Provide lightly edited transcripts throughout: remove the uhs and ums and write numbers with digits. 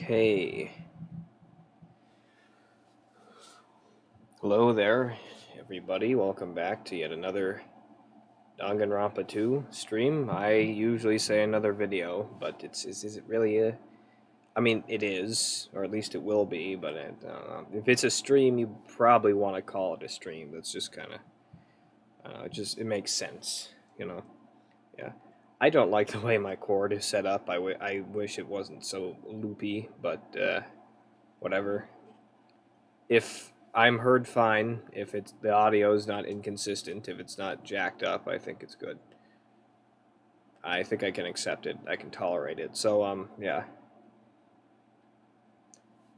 Okay. Hello there, everybody. Welcome back to yet another Danganronpa 2 stream. I usually say another video, but is it really a... I mean, it is, or at least it will be, but I don't know. If it's a stream, you probably want to call it a stream. That's just kind of... it makes sense, you know? Yeah. I don't like the way my cord is set up. I wish it wasn't so loopy, but whatever. If I'm heard fine, if it's the audio is not inconsistent, if it's not jacked up, I think it's good. I think I can accept it. I can tolerate it. So yeah.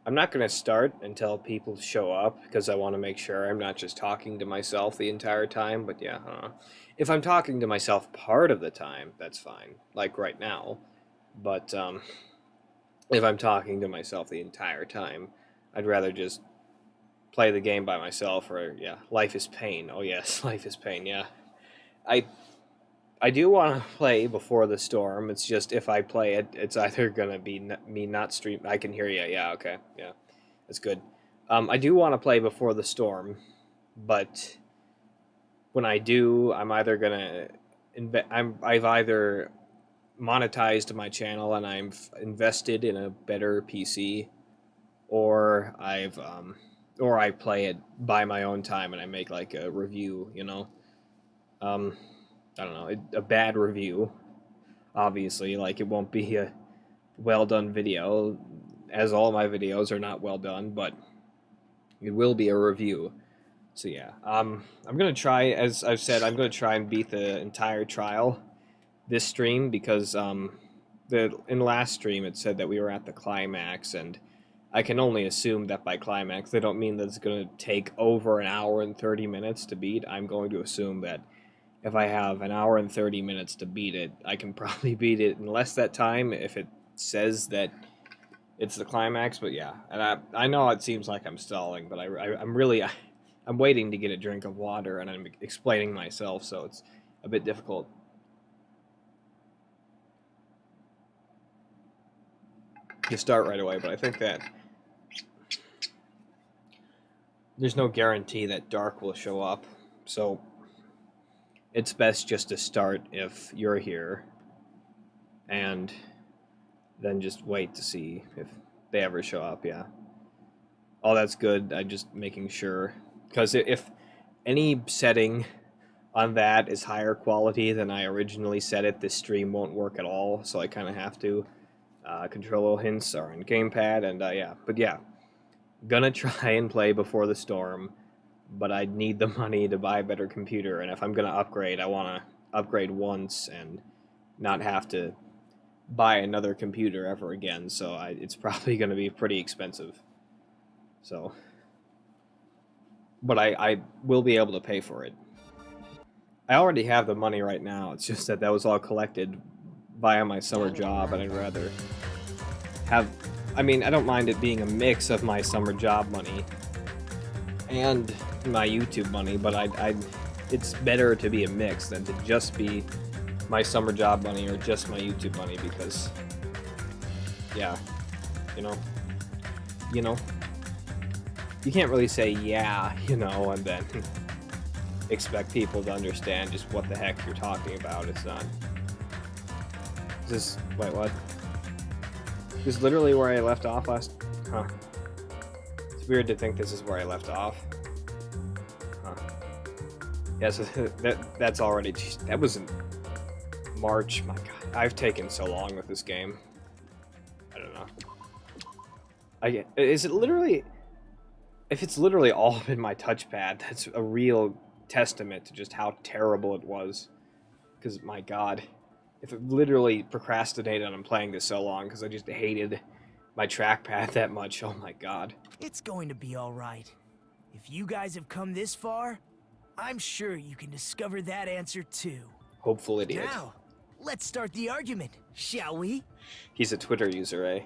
I'm not going to start until people show up because I want to make sure I'm not just talking to myself the entire time, but yeah, if I'm talking to myself part of the time, that's fine. Like right now. But if I'm talking to myself the entire time, I'd rather just play the game by myself. Or yeah, life is pain. Oh yes, life is pain. Yeah, I I do want to play Before the Storm. It's just if I play it, it's either gonna be me not stream. I can hear you. Yeah, okay, yeah, that's good. I do want to play Before the Storm, but when I do, I'm either gonna I've either monetized my channel and I'm invested in a better PC, or or I play it by my own time and I make like a review, Um, I don't know, a bad review. Obviously, like it won't be a well done video, as all my videos are not well done, but it will be a review. So yeah, I'm gonna try, as I've said, I'm gonna try and beat the entire trial this stream because in the last stream it said that we were at the climax, and I can only assume that by climax they don't mean that it's going to take over an hour and 30 minutes to beat. I'm going to assume that if I have an hour and 30 minutes to beat it, I can probably beat it in less that time if it says that it's the climax. But yeah, and I know it seems like I'm stalling, but I'm really I'm waiting to get a drink of water and I'm explaining myself, so it's a bit difficult. To start right away, but I think that there's no guarantee that Dark will show up, so it's best just to start if you're here, and then just wait to see if they ever show up, yeah. Oh, that's good. I'm just making sure, because if any setting on that is higher quality than I originally set it, this stream won't work at all, so I kind of have to. Control hints are in gamepad, and yeah, but yeah, gonna try and play Before the Storm, but I need the money to buy a better computer, and if I'm gonna upgrade, I want to upgrade once and not have to buy another computer ever again, so it's probably gonna be pretty expensive. So, but I will be able to pay for it. I already have the money right now, it's just that was all collected via my summer job, and I'd rather have... I mean, I don't mind it being a mix of my summer job money and my YouTube money, but it's better to be a mix than to just be my summer job money or just my YouTube money, because, yeah, you know, you can't really say, yeah, and then expect people to understand just what the heck you're talking about. It's not... Is this... Wait, what? This is literally where I left off last... Huh. It's weird to think this is where I left off. Huh. Yeah, so that's already... That was in March. My god. I've taken so long with this game. I don't know. Is it literally... If it's literally all been my touchpad, that's a real testament to just how terrible it was. Because, my god... If it literally procrastinated on playing this so long because I just hated my trackpad that much, oh my god. It's going to be alright. If you guys have come this far, I'm sure you can discover that answer too. Hopeful idiot. Now, let's start the argument, shall we? He's a Twitter user, eh?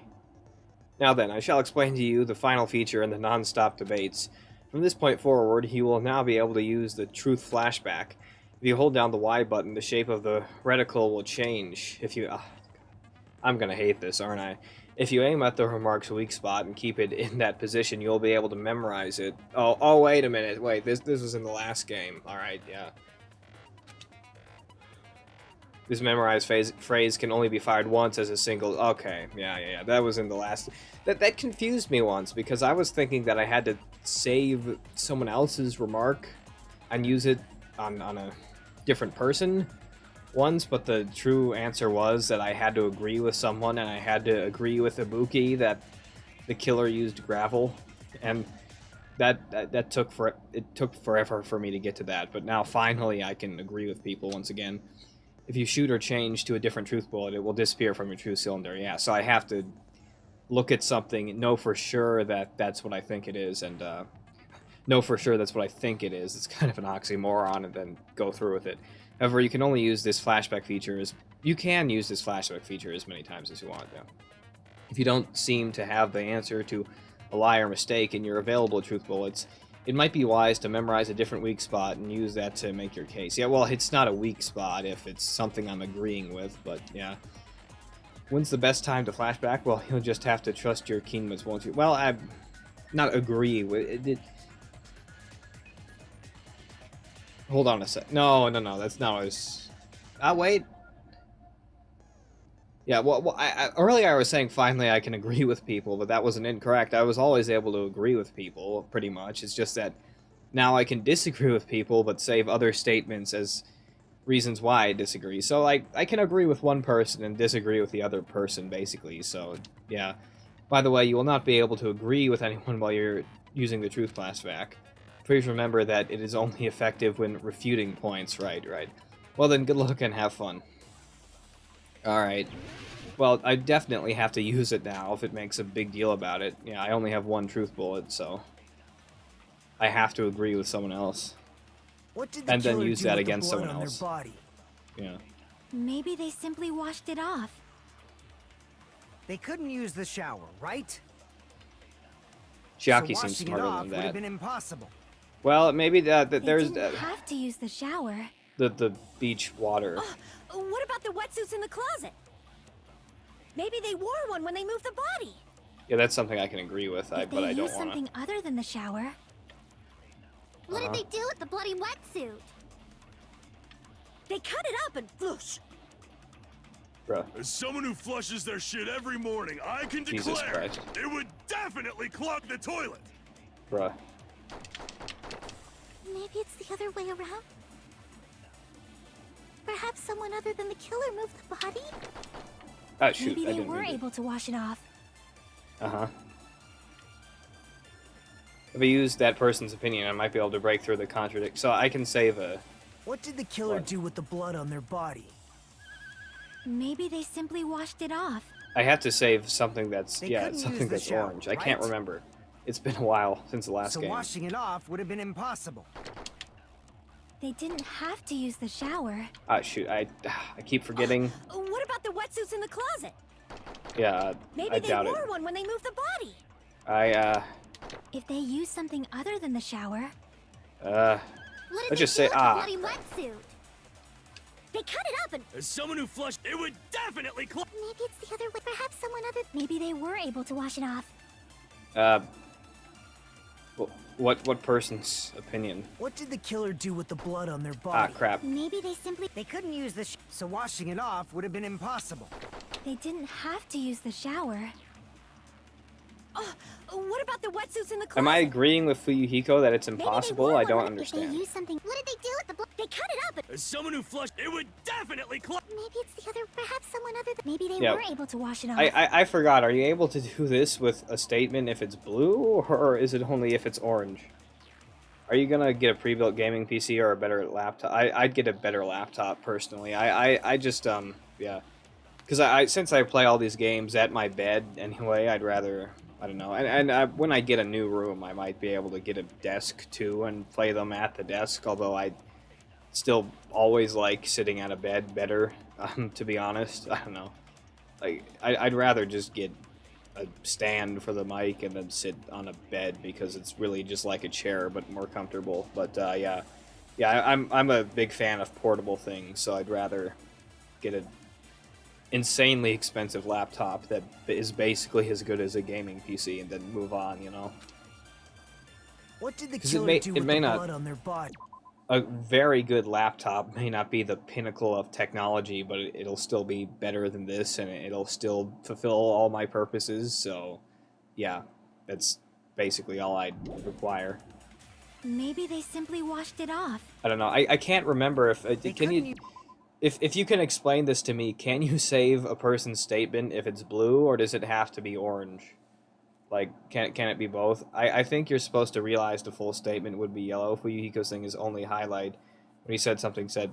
Now then, I shall explain to you the final feature in the non-stop debates. From this point forward, you will now be able to use the truth flashback. If you hold down the Y button, the shape of the reticle will change. If you... I'm gonna hate this, aren't I? If you aim at the remark's weak spot and keep it in that position, you'll be able to memorize it. Oh, wait a minute. Wait, this was in the last game. All right, yeah. This memorized phrase can only be fired once as a single. Okay, yeah. That was in the last. That confused me once because I was thinking that I had to save someone else's remark and use it on a different person once, but the true answer was that I had to agree with someone, and I had to agree with Ibuki that the killer used gravel, and that took forever for me to get to that. But now finally I can agree with people once again. If you shoot or change to a different truth bullet, it will disappear from your truth cylinder. Yeah, so I have to look at something, know for sure that that's what I think it is, and know for sure that's what I think it is. It's kind of an oxymoron, and then go through with it. However, you can only use this flashback feature as many times as you want. Yeah. If you don't seem to have the answer to a lie or mistake in your available truth bullets, it might be wise to memorize a different weak spot and use that to make your case. Yeah, well, it's not a weak spot if it's something I'm agreeing with, but yeah. When's the best time to flashback? Well, you'll just have to trust your keenness, won't you? Well, I not agree with it. Hold on a sec. No, that's not what I was... wait. Yeah, well earlier I was saying finally I can agree with people, but that wasn't incorrect. I was always able to agree with people, pretty much. It's just that now I can disagree with people, but save other statements as reasons why I disagree. So, like, I can agree with one person and disagree with the other person, basically. So, yeah. By the way, you will not be able to agree with anyone while you're using the truth flashback. Please remember that it is only effective when refuting points. Right. Well then, good luck and have fun. Alright. Well, I definitely have to use it now if it makes a big deal about it. Yeah, I only have one truth bullet, so I have to agree with someone else. And then use that against someone else. Yeah. Maybe they simply washed it off. They couldn't use the shower, right? Chiaki seems smarter than that. Would have been impossible. Well, maybe there's They didn't have to use the shower. The beach water. What about the wetsuits in the closet? Maybe they wore one when they moved the body. Yeah, that's something I can agree with, but I don't want to. They used something other than the shower. What did they do with the bloody wetsuit? They cut it up and whoosh. Bruh. As someone who flushes their shit every morning, I can Jesus declare Christ. it would definitely clog the toilet. Bruh. Maybe it's the other way around? Perhaps someone other than the killer moved the body? Oh, shoot. Maybe they were able to wash it off. Uh-huh. If I use that person's opinion, I might be able to break through the contradict. So I can save a... What did the killer do with the blood on their body? Maybe they simply washed it off. I have to save something that's... They yeah, couldn't something use the that's shower, orange. I can't right? remember. It's been a while since the last So game. washing it off would have been impossible. They didn't have to use the shower. Ah, shoot. I keep forgetting. What about the wetsuits in the closet? Yeah, Maybe I they doubt wore it. one when they moved the body. If they used something other than the shower. What did Let's just they say, do with the bloody wetsuit? They cut it up and As someone who flushed, it would definitely clog. Maybe it's the other way. Perhaps someone other... maybe they were able to wash it off. What person's opinion? What did the killer do with the blood on their Ah, body? crap. Maybe they simply... They couldn't use the so washing it off would have been impossible. They didn't have to use the shower. What about the wetsuits in the closet? Am I agreeing with Fuyuhiko that it's they impossible? wore I one don't when- If they understand. use something... What did they do with the blood? They cut it up and As someone who flushed, it would definitely clog. Maybe it's the other... Perhaps someone other than... maybe they Yeah. were able to wash it off. I forgot. Are you able to do this with a statement if it's blue, or is it only if it's orange? Are you gonna get a pre-built gaming PC or a better laptop? I'd get a better laptop personally. I just yeah, because since I play all these games at my bed anyway, I'd rather, I don't know. And when I get a new room, I might be able to get a desk too and play them at the desk. Although I still always like sitting at a bed better. To be honest, I don't know. Like I'd rather just get a stand for the mic and then sit on a bed because it's really just like a chair but more comfortable. But yeah, I'm a big fan of portable things, so I'd rather get insanely expensive laptop that is basically as good as a gaming PC and then move on, you know? What did the 'Cause it killer may- do it with may the not- blood on their body? A very good laptop may not be the pinnacle of technology, but it'll still be better than this, and it'll still fulfill all my purposes, so yeah, that's basically all I'd require. Maybe they simply washed it off. I don't know. I can't remember if can you if you can explain this to me. Can you save a person's statement if it's blue, or does it have to be orange? Like, can it be both? I think you're supposed to realize the full statement would be yellow. Fuyuhiko's thing is only highlight. When he said something, said,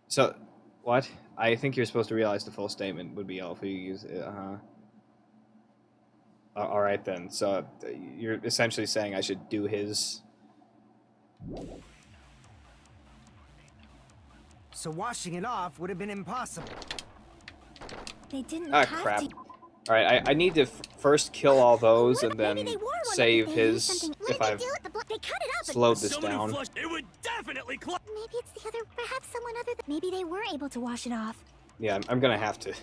So, what? I think you're supposed to realize the full statement would be yellow. Fuyuhiko's, all right then. So you're essentially saying I should do his. So washing it off would have been impossible. They didn't Ah, have crap. to. Alright, I need to first kill all those and Maybe then they wore one save if they used his something- if What did I've they do with the blood? They cut it up and slowed this Someone who down. flushed. It would definitely clog. Maybe it's the other, perhaps someone other than. maybe they were able to wash it off. Yeah, I'm gonna have to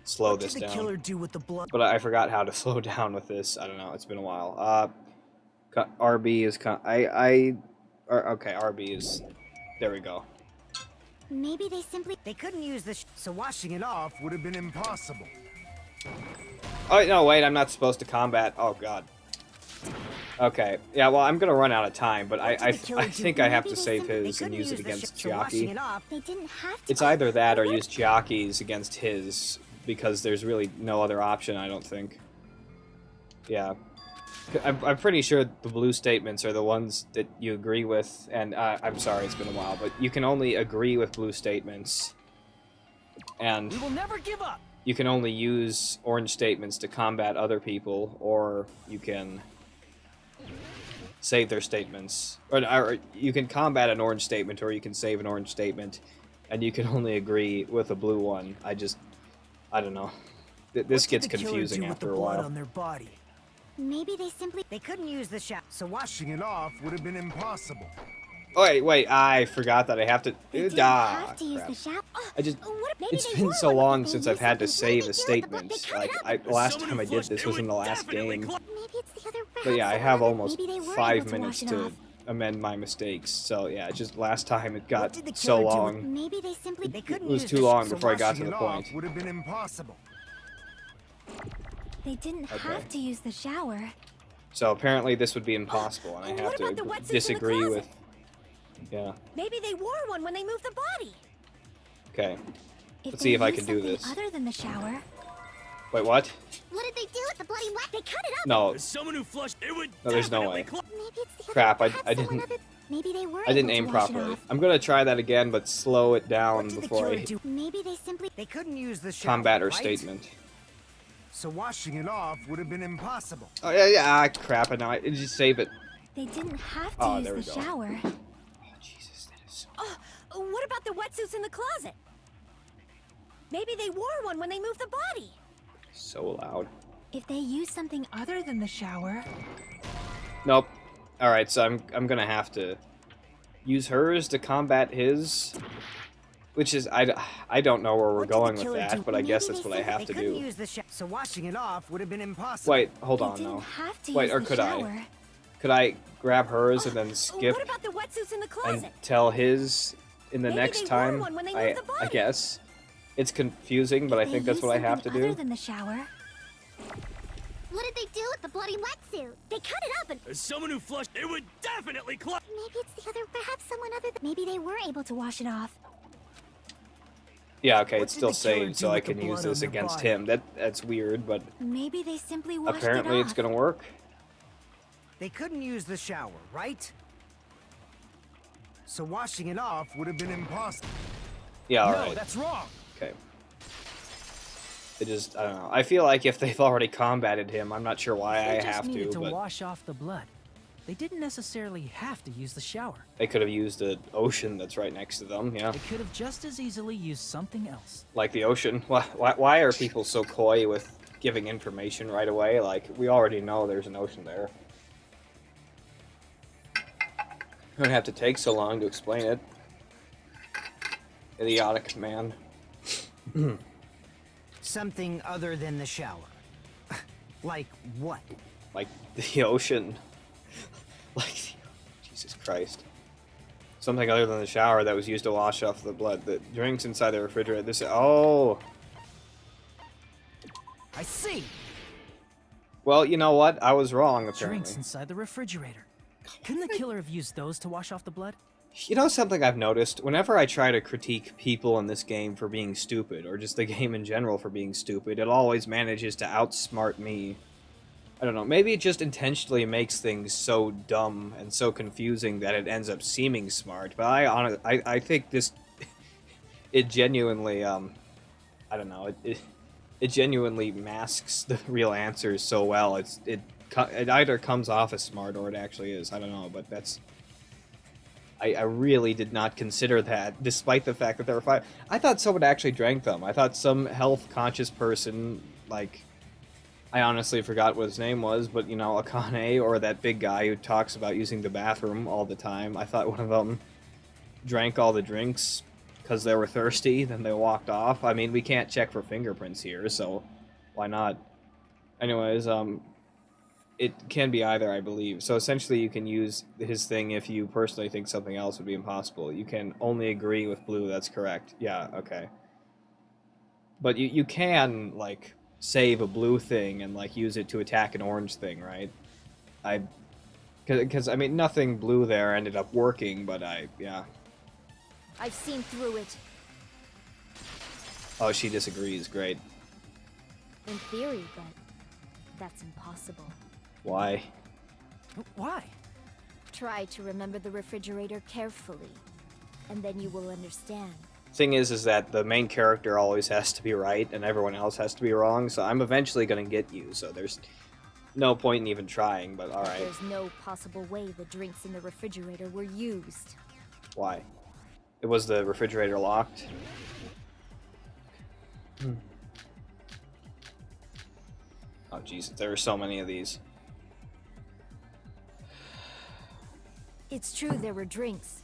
slow What this did the down. killer do with the blood? But I forgot how to slow down with this. I don't know. It's been a while. RB is okay. RB is. There we go. Maybe they simply. They couldn't use the. So washing it off would have been impossible. Oh no! Wait, I'm not supposed to combat. Oh god. Okay. Yeah. Well, I'm gonna run out of time, but I think I have to save his and use it against So washing Chiaki. it off. They didn't have to. It's either that or use Chiaki's against his, because there's really no other option, I don't think. Yeah. I'm pretty sure the blue statements are the ones that you agree with, and I'm sorry it's been a while, but you can only agree with blue statements, and We will never give up. you can only use orange statements to combat other people, or you can save their statements. Or you can combat an orange statement, or you can save an orange statement, and you can only agree with a blue one. I don't know. This What did gets the killer confusing do with after the a blood while. on their body? Maybe they simply. They couldn't use the shower. So washing it off would have been impossible. Wait, I forgot that I have to... They didn't Ah, have to use crap. the shower. I just... Maybe It's they been wore so one if long they since used I've had to something. save What a did they do with the blood? statement. They cut Like, it up. the last Someone time who I did flushed, this it was in would the last definitely game. clog. Maybe it's the other, But perhaps yeah, I someone have other- almost Maybe they were 5 able to minutes wash it to off. amend my mistakes. So yeah, just last time it got did the so killer do with- long. Maybe they simply. They couldn't It was use too the long so before I got to washing the it off point. would have been impossible. They didn't Okay. have to use the shower. So apparently this would be impossible, and I What have about the to wetsuits in the disagree closet? with... Yeah, Maybe they wore one when they moved the body. okay. If Let's see if I used can do something this. Other than the shower. Wait, what? What did they do with the bloody wet? They cut it up. No, As someone who flushed. It would No, there's no definitely way. clog. Maybe it's the other, crap, perhaps I someone didn't... other- Maybe they were. I didn't able aim to wash it properly. off. I'm gonna try that again, but slow it down What did the before killer I do? Maybe they simply. They couldn't use the shower. combat her right? statement. So washing it off would have been impossible. Oh yeah, crap, and now I just save it. They didn't have to Oh, use there the we go. shower. Oh, Jesus, that is so... Oh, what about the wetsuits in the closet? Maybe they wore one when they moved the body. So loud. If they used something other than the shower. Nope. Alright, so I'm gonna have to use hers to combat his. Which is, I don't know where we're What did the going with killer that, do? but I guess Maybe that's they what I said have They to couldn't do. use the shower. So washing it off would have been impossible. Wait, hold They on didn't though. have to Wait, use or the could shower. I? Could I grab hers and then skip What about the wetsuits in the and closet? tell his in the Maybe next they wore time? one when they I moved the body. guess. It's confusing, but I They think that's used what I have to something do. Other than the shower. What did they do with the bloody wetsuit? They cut it up and As someone who flushed. It would definitely clog. Maybe it's the other, perhaps someone other than. maybe they were able to wash it off. Yeah, okay, What it's did still the killer saved, do so I with the can use blood on this their against body? him. That's weird, but Maybe they simply washed apparently it it's off. gonna work. They couldn't use the shower, right? So washing it off would have been impossible. Yeah, No, alright. that's wrong. Okay. I don't know. I feel like if they've already combated him, I'm not sure why They I just have needed to, to but wash off the blood. They didn't necessarily have to use the shower. they could have used the ocean that's right next to them, yeah. They could have just as easily used something else. Like the ocean. Why are people so coy with giving information right away? Like, we already know there's an ocean there. Don't have to take so long to explain it. Idiotic man. Something other than the shower. Like what? Like the ocean. Like, Jesus Christ. Something other than the shower that was used to wash off the blood. The drinks inside the refrigerator. This. Oh. I see. Well, you know what? I was wrong, apparently. Drinks inside the refrigerator. Couldn't the killer have used those to wash off the blood? You know something I've noticed? Whenever I try to critique people in this game for being stupid, or just the game in general for being stupid, it always manages to outsmart me. I don't know, maybe it just intentionally makes things so dumb and so confusing that it ends up seeming smart, but I think this... it genuinely, I don't know, it genuinely masks the real answers so well. It either comes off as smart or it actually is. I don't know, but that's... I really did not consider that, despite the fact that there were 5. I thought someone actually drank them. I thought some health-conscious person, like... I honestly forgot what his name was, but, you know, Akane, or that big guy who talks about using the bathroom all the time. I thought one of them drank all the drinks because they were thirsty, then they walked off. I mean, we can't check for fingerprints here, so why not? Anyways, it can be either, I believe. So essentially you can use his thing if you personally think something else would be impossible. You can only agree with blue, that's correct. Yeah, okay. But you can, like... save a blue thing and like use it to attack an orange thing, right? Because I mean nothing blue there ended up working, but yeah. I've seen through it. Oh, she disagrees. Great. In theory, but that's impossible. Why? Why? Try to remember the refrigerator carefully, and then you will understand. Thing is that the main character always has to be right and everyone else has to be wrong, so I'm eventually gonna get you, so there's no point in even trying, but alright. There's no possible way the drinks in the refrigerator were used. Why? It was the refrigerator locked? Oh Jesus, there are so many of these. It's true there were drinks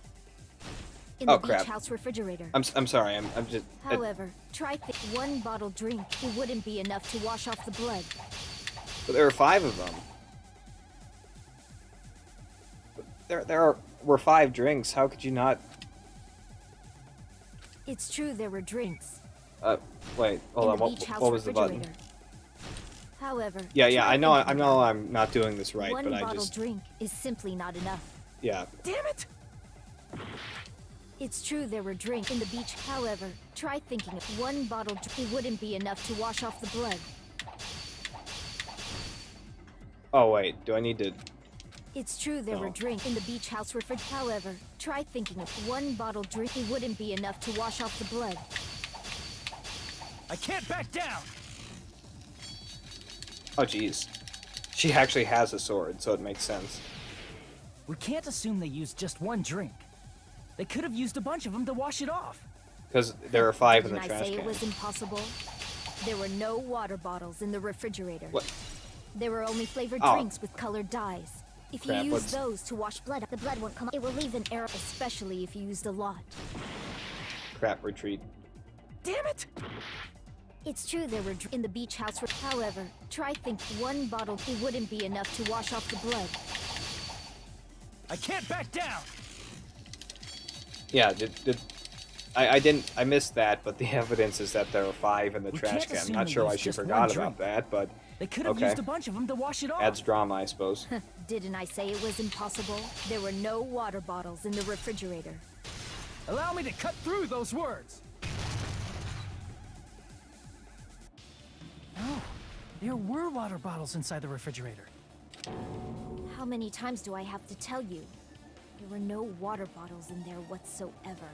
in Oh, the crap. beach house refrigerator. I'm sorry, I'm just... However, try one bottle drink. It wouldn't be enough to wash off the blood. But there were 5 of them. Were 5 drinks. How could you not? It's true there were drinks Wait, hold on. in the beach house What was the button? refrigerator. However, Yeah, try I know thinking I'm not doing this right, one but I bottle just... drink is simply not enough. Yeah. Damn it! It's true there were drinks in the beach. However, try thinking of one bottle. It wouldn't be enough to wash off the blood. Oh wait, do I need to... It's true there were No. drinks in the beach house refrigerator. However, try thinking of one bottle drink. It wouldn't be enough to wash off the blood. I can't back down. Oh jeez. She actually has a sword, so it makes sense. We can't assume they used just one drink. They could have used a bunch of them to wash it off. Because there are 5 in the Didn't I trash say it can. was impossible? There were no water bottles in the refrigerator. What? There were only flavored Oh. drinks with colored dyes. If Crap, you use what's- those to wash blood, the blood won't come up. It will leave an arrow, especially if you used a lot. Crap, retreat. Damn it! It's true there were in the beach house. However, try think one bottle. It wouldn't be enough to wash off the blood. I can't back down. Yeah, I missed that, but the evidence is that there are 5 in the We trash can't can. I'm assume not they sure why used she just one forgot drink. about that, but They could have Okay. used a bunch of them to wash it off. adds drama, I suppose. Didn't I say it was impossible? There were no water bottles in the refrigerator. Allow me to cut through those words. No, there were water bottles inside the refrigerator. How many times do I have to tell you? There were no water bottles in there whatsoever.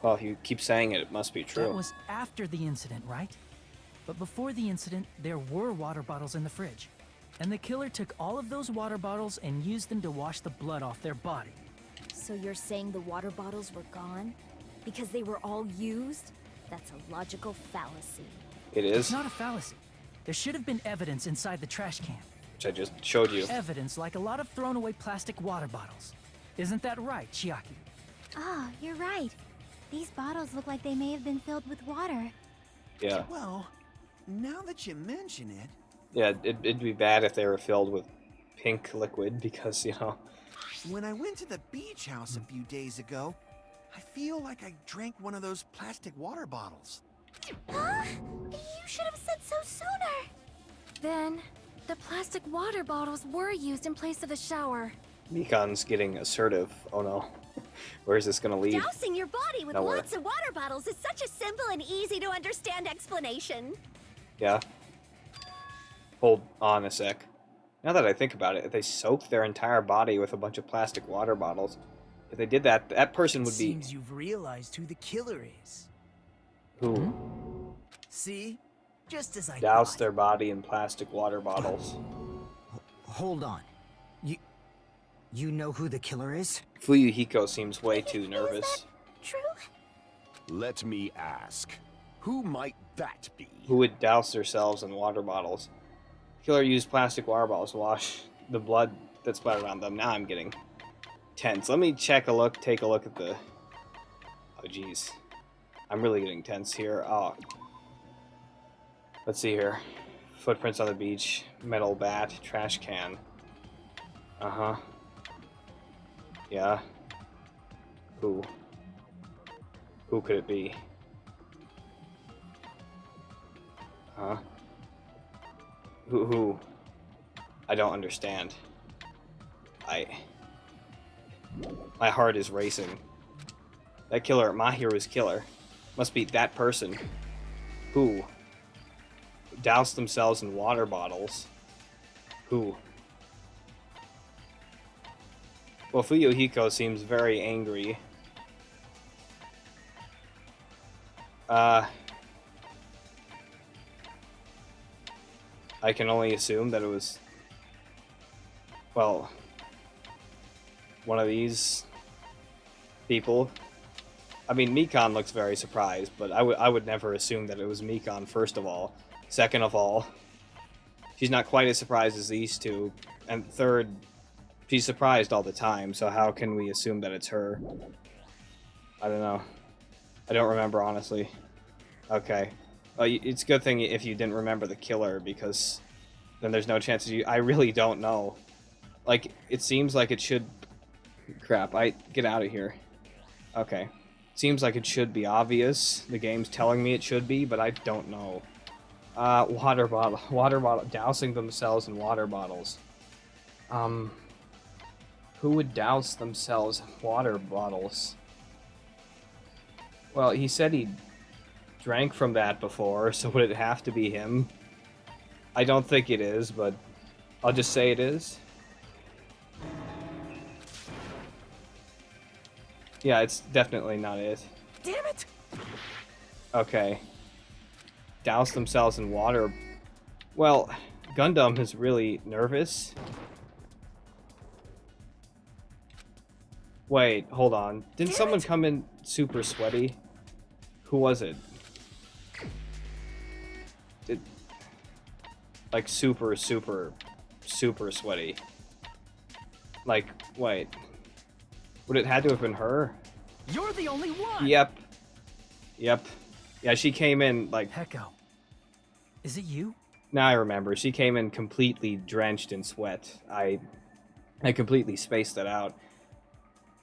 Well, if you keep saying it, it must be That true. was after the incident, right? But before the incident, there were water bottles in the fridge. And the killer took all of those water bottles and used them to wash the blood off their body. So you're saying the water bottles were gone? Because they were all used? That's a logical fallacy. It It's is, not a fallacy. There should have been evidence inside the trash can. which I just showed you. Evidence like a lot of thrown away plastic water bottles. Isn't that right, Chiaki? Ah, you're right. These bottles look like they may have been filled with water. Yeah. Well, now that you mention it, Yeah, it'd be bad if they were filled with pink liquid because, you know... when I went to the beach house a few days ago, I feel like I drank one of those plastic water bottles. Huh? You should have said so sooner. Then, the plastic water bottles were used in place of the shower. Mikan's getting assertive. Oh no. Where's this gonna lead? Dousing your body with Nowhere. lots of water bottles is such a simple and easy to understand explanation. Yeah. Hold on a sec. Now that I think about it, if they soaked their entire body with a bunch of plastic water bottles, if they did that, that person would be... Seems you've realized who the killer is. Who? See? Just as I Doused thought. their body in plastic water bottles. Hold on. You know who the killer is? Fuyuhiko seems way too nervous. True? Let me ask. Who might that be? Who would douse themselves in water bottles? Killer used plastic water bottles to wash the blood that splattered on them. Now I'm getting tense. Let me take a look at the... Oh, jeez. I'm really getting tense here. Oh. Let's see here. Footprints on the beach. Metal bat. Trash can. Uh-huh. Yeah. Who? Who could it be? Huh? Who? I don't understand. My heart is racing. That killer, my hero's killer, must be that person. Who? Doused themselves in water bottles. Who? Well, Fuyuhiko seems very angry. I can only assume that it was, well, one of these people. I mean, Mikan looks very surprised, but I would never assume that it was Mikan, first of all. Second of all, she's not quite as surprised as these two. And third, she's surprised all the time, so how can we assume that it's her? I don't know. I don't remember, honestly. Okay. It's a good thing if you didn't remember the killer, because then there's no chance you... I really don't know. Like, it seems like it should... Crap, get out of here. Okay. Seems like it should be obvious. The game's telling me it should be, but I don't know. Water bottle, dousing themselves in water bottles. Who would douse themselves in water bottles? Well, he said he drank from that before, so would it have to be him? I don't think it is, but I'll just say it is. Yeah, it's definitely not it. Damn it! Okay. Douse themselves in water. Well, Gundam is really nervous. Wait, hold on. Didn't someone come in super sweaty? Who was it? Like super sweaty. Like, wait. Would it had to have been her? You're the only one! Yep. Yeah, she came in like... Heko. Is it you? Now I remember. She came in completely drenched in sweat. I completely spaced that out.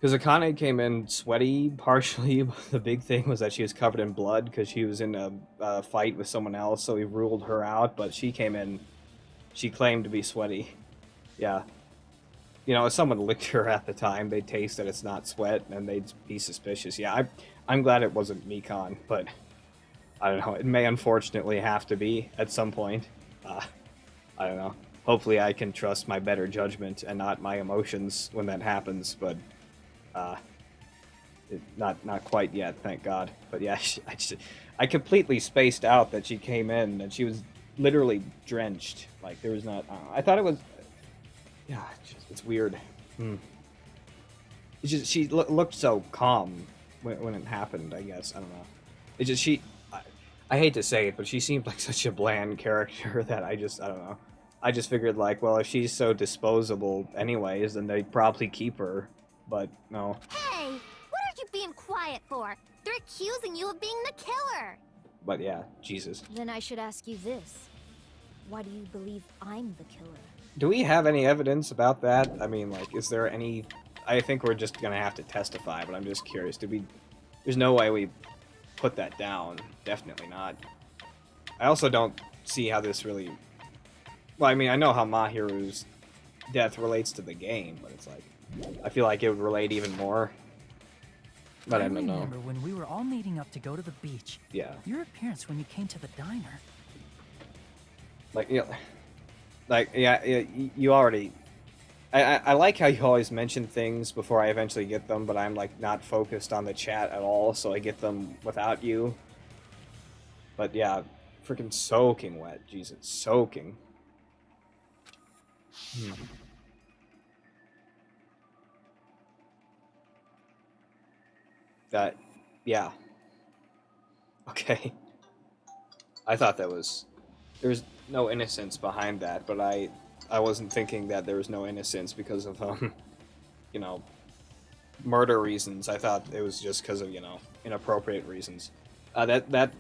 Because Akane came in sweaty, partially. The big thing was that she was covered in blood because she was in a fight with someone else, so he ruled her out. But she came in, she claimed to be sweaty. Yeah. You know, if someone licked her at the time, they'd taste that it's not sweat, and they'd be suspicious. Yeah, I'm glad it wasn't Mikan, but I don't know. It may unfortunately have to be at some point. I don't know. Hopefully I can trust my better judgment and not my emotions when that happens, but not quite yet, thank God. But yeah, I completely spaced out that she came in and she was literally drenched. Like, there was not... I thought it was... Yeah, it's weird. It's just she looked so calm when it happened, I guess. I don't know. It's just I hate to say it, but she seemed like such a bland character that I don't know. I just figured, like, well, if she's so disposable anyways, then they'd probably keep her. But no. Hey, what are you being quiet quiet for? They're accusing you of being the killer. But yeah, Jesus. Then I should ask you this. Why do you believe I'm the killer? Do we have any evidence about that? I mean, like, is there any... I think we're just gonna have to testify, but I'm just curious. Did we... There's no way we put that down. Definitely not. I also don't see how this really... Well, I mean, I know how Mahiru's death relates to the game, but it's like... I feel like it would relate even more. But I don't know. remember when we were all meeting up to go to the beach. Yeah. Your appearance when you came to the diner. Like, you know, like, yeah, you already... I like how you always mention things before I eventually get them, but I'm, like, not focused on the chat at all, so I get them without you. But, yeah, freaking soaking wet. Jesus, soaking. That, yeah. Okay. I thought that was... There's no innocence behind that, but I wasn't thinking that there was no innocence because of, you know, murder reasons. I thought it was just because of, you know, inappropriate reasons. That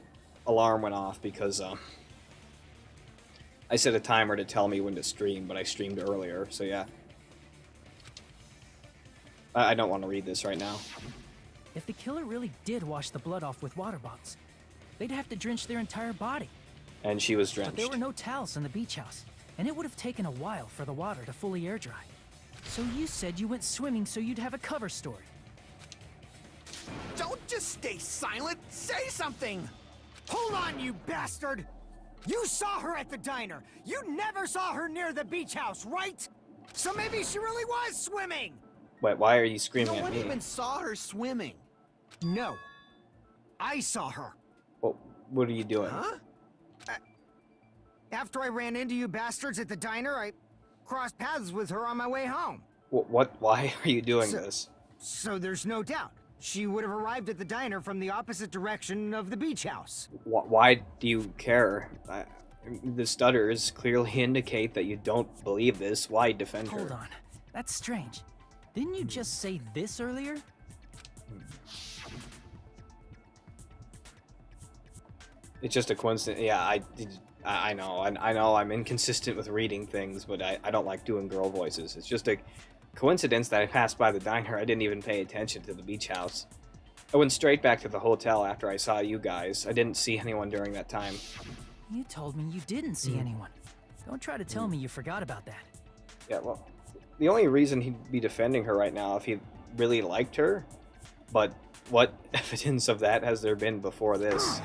alarm went off because, I set a timer to tell me when to stream, but I streamed earlier, so yeah. I don't want to read this right now. If the killer really did wash the blood off with water bottles, they'd have to drench their entire body. And she was But drenched. there were no towels in the beach house, and it would have taken a while for the water to fully air dry. So you said you went swimming so you'd have a cover story. Don't just stay silent. Say something. Hold on, you bastard. You saw her at the diner. You never saw her near the beach house, right? So maybe she really was swimming. Wait, why are you screaming No at one me? even saw her swimming. No. I saw her. Well, what are you doing? Huh? After I ran into you bastards at the diner, I crossed paths with her on my way home. What? Why are you doing So- this? So there's no doubt. She would have arrived at the diner from the opposite direction of the beach house. Why do you care? The stutters clearly indicate that you don't believe this. Why defend her? Hold on. That's strange. Didn't you just say this earlier? It's just a coincidence. Yeah, I know. I know I'm inconsistent with reading things, but I don't like doing girl voices. It's just a coincidence that I passed by the diner. I didn't even pay attention to the beach house. I went straight back to the hotel after I saw you guys. I didn't see anyone during that time. You told me you didn't see anyone. Don't try to tell me you forgot about that. Yeah, well, the only reason he'd be defending her right now if he really liked her, but what evidence of that has there been before this?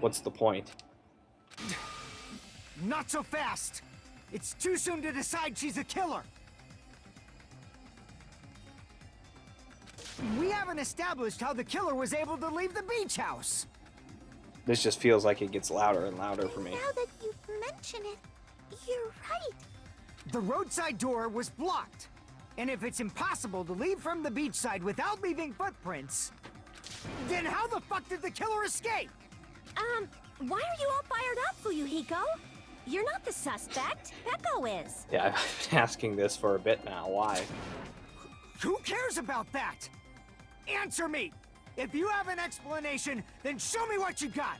What's the point? Not so fast! It's too soon to decide she's a killer! We haven't established how the killer was able to leave the beach house! This just feels like it gets louder and louder for me. Now that you mention it, you're right. The roadside door was blocked. And if it's impossible to leave from the beachside without leaving footprints, then how the fuck did the killer escape? Why are you all fired up, Fuyuhiko? You're not the suspect. Peko is. Yeah, I've been asking this for a bit now. Why? Who cares about that? Answer me! If you have an explanation, then show me what you got!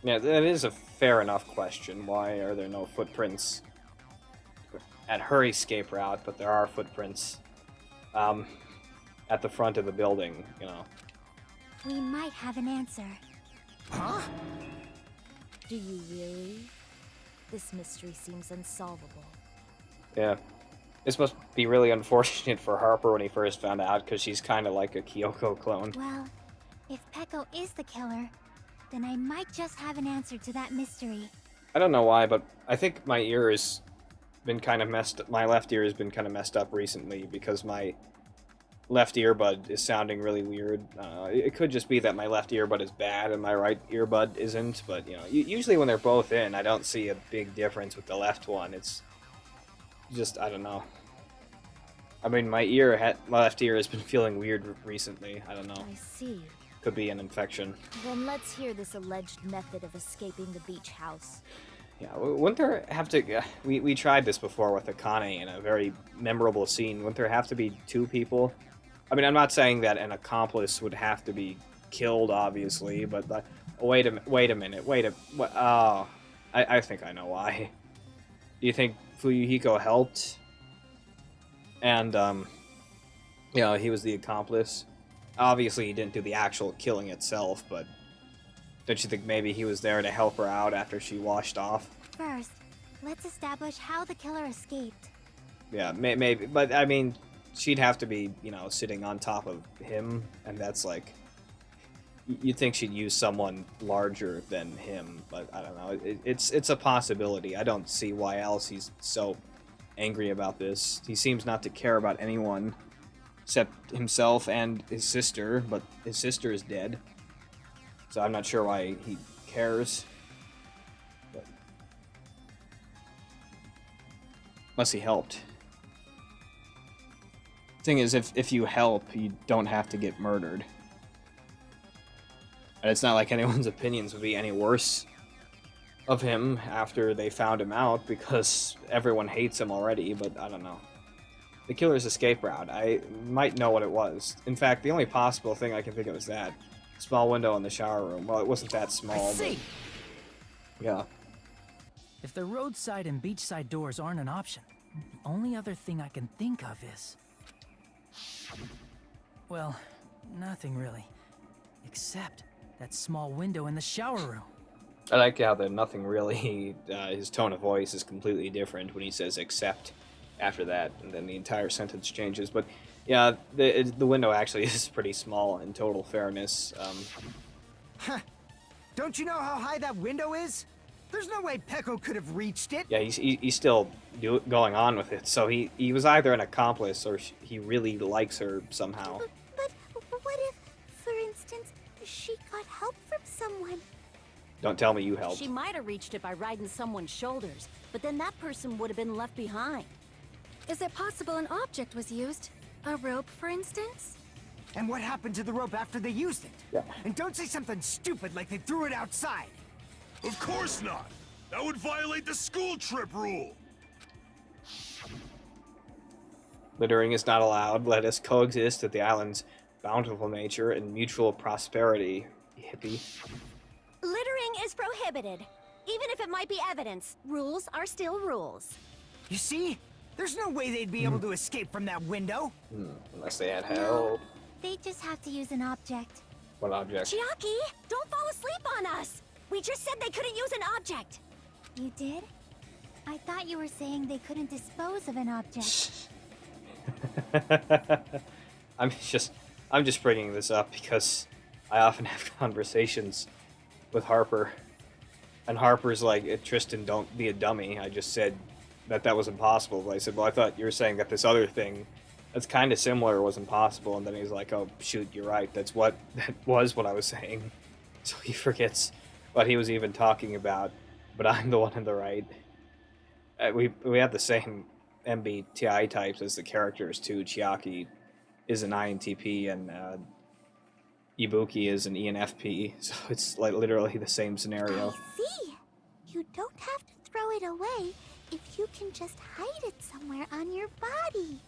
Yeah, that is a fair enough question. Why are there no footprints at her escape route, but there are footprints at the front of the building, you know? We might have an answer. Huh? Do you really? This mystery seems unsolvable. Yeah. This must be really unfortunate for Harper when he first found out, because she's kind of like a Kyoko clone. Well, if Peko is the killer, then I might just have an answer to that mystery. I don't know why, but I think my ear has been kind of my left ear has been kind of messed up recently, because my left earbud is sounding really weird. It could just be that my left earbud is bad and my right earbud isn't, but, you know, usually when they're both in, I don't see a big difference with the left one. It's just, I don't know. I mean, my left ear has been feeling weird recently. I don't know. I see. Could be an infection. Then let's hear this alleged method of escaping the beach house. Yeah, wouldn't there have to... we tried this before with Akane in a very memorable scene. Wouldn't there have to be two people? I mean, I'm not saying that an accomplice would have to be killed, obviously, but wait a minute, oh, I think I know why. Do you think Fuyuhiko helped? And, you know, he was the accomplice? Obviously, he didn't do the actual killing itself, but don't you think maybe he was there to help her out after she washed off? First, let's establish how the killer escaped. Yeah, maybe, but I mean, she'd have to be, you know, sitting on top of him, and that's like, you'd think she'd use someone larger than him, but I don't know. It's a possibility. I don't see why else he's so angry about this. He seems not to care about anyone except himself and his sister, but his sister is dead, so I'm not sure why he cares. But unless he helped. Thing is, if you help, you don't have to get murdered. And it's not like anyone's opinions would be any worse of him after they found him out, because everyone hates him already, but I don't know. The killer's escape route, I might know what it was. In fact, the only possible thing I can think of is that small window in the shower room. Well, it wasn't that small, I see. but yeah. If the roadside and beachside doors aren't an option, the only other thing I can think of is... well, nothing really. Except that small window in the shower room. I like how the nothing really, his tone of voice is completely different when he says except after that, and then the entire sentence changes. But yeah, the window actually is pretty small in total fairness. Huh. Don't you know how high that window is? There's no way Peko could have reached it. Yeah, he's still going on with it, so he was either an accomplice or he really likes her somehow. But what if, for instance, she got help from someone? Don't tell me you helped. She might have reached it by riding someone's shoulders, but then that person would have been left behind. Is it possible an object was used? A rope, for instance? And what happened to the rope after they used it? Yeah. And don't say something stupid like they threw it outside. Of course not! That would violate the school trip rule! Littering is not allowed. Let us coexist with the island's bountiful nature and mutual prosperity. Hippie. Littering is prohibited. Even if it might be evidence, rules are still rules. You see? There's no way they'd be able to escape from that window. Unless they had help. They just have to use an object. What object? Chiaki, don't fall asleep on us! We just said they couldn't use an object! You did? I thought you were saying they couldn't dispose of an object. I'm just bringing this up because I often have conversations with Harper, and Harper's like, Tristan, don't be a dummy. I just said that was impossible. But I said, well, I thought you were saying that this other thing that's kind of similar was impossible. And then he's like, oh, shoot, you're right. That was what I was saying. So he forgets what he was even talking about. But I'm the one in the right. We have the same MBTI types as the characters, too. Chiaki is an INTP, and Ibuki is an ENFP. So it's like literally the same scenario. I see. You don't have to throw it away if you can just hide it somewhere on your body.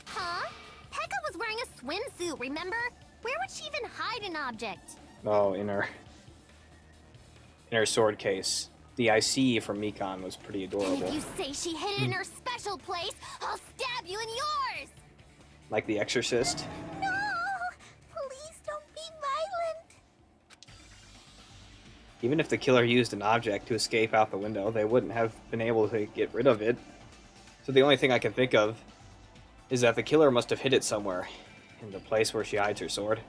Huh? Pekka was wearing a swimsuit, remember? Where would she even hide an object? Oh, in her sword case. The IC from Mikan was pretty adorable. If you say she hid it in her special place, I'll stab you in yours! Like The Exorcist. No! Please don't be violent! Even if the killer used an object to escape out the window, they wouldn't have been able to get rid of it. So the only thing I can think of is that the killer must have hid it somewhere, in the place where she hides her sword.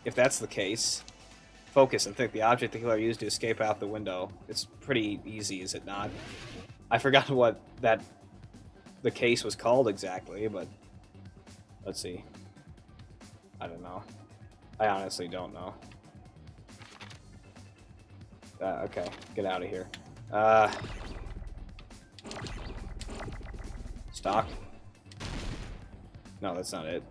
If that's the case, focus and think the object the killer used to escape out the window. It's pretty easy, is it not? I forgot what the case was called exactly, but let's see. I don't know. I honestly don't know. Okay, get out of here. Stock? No, that's not it.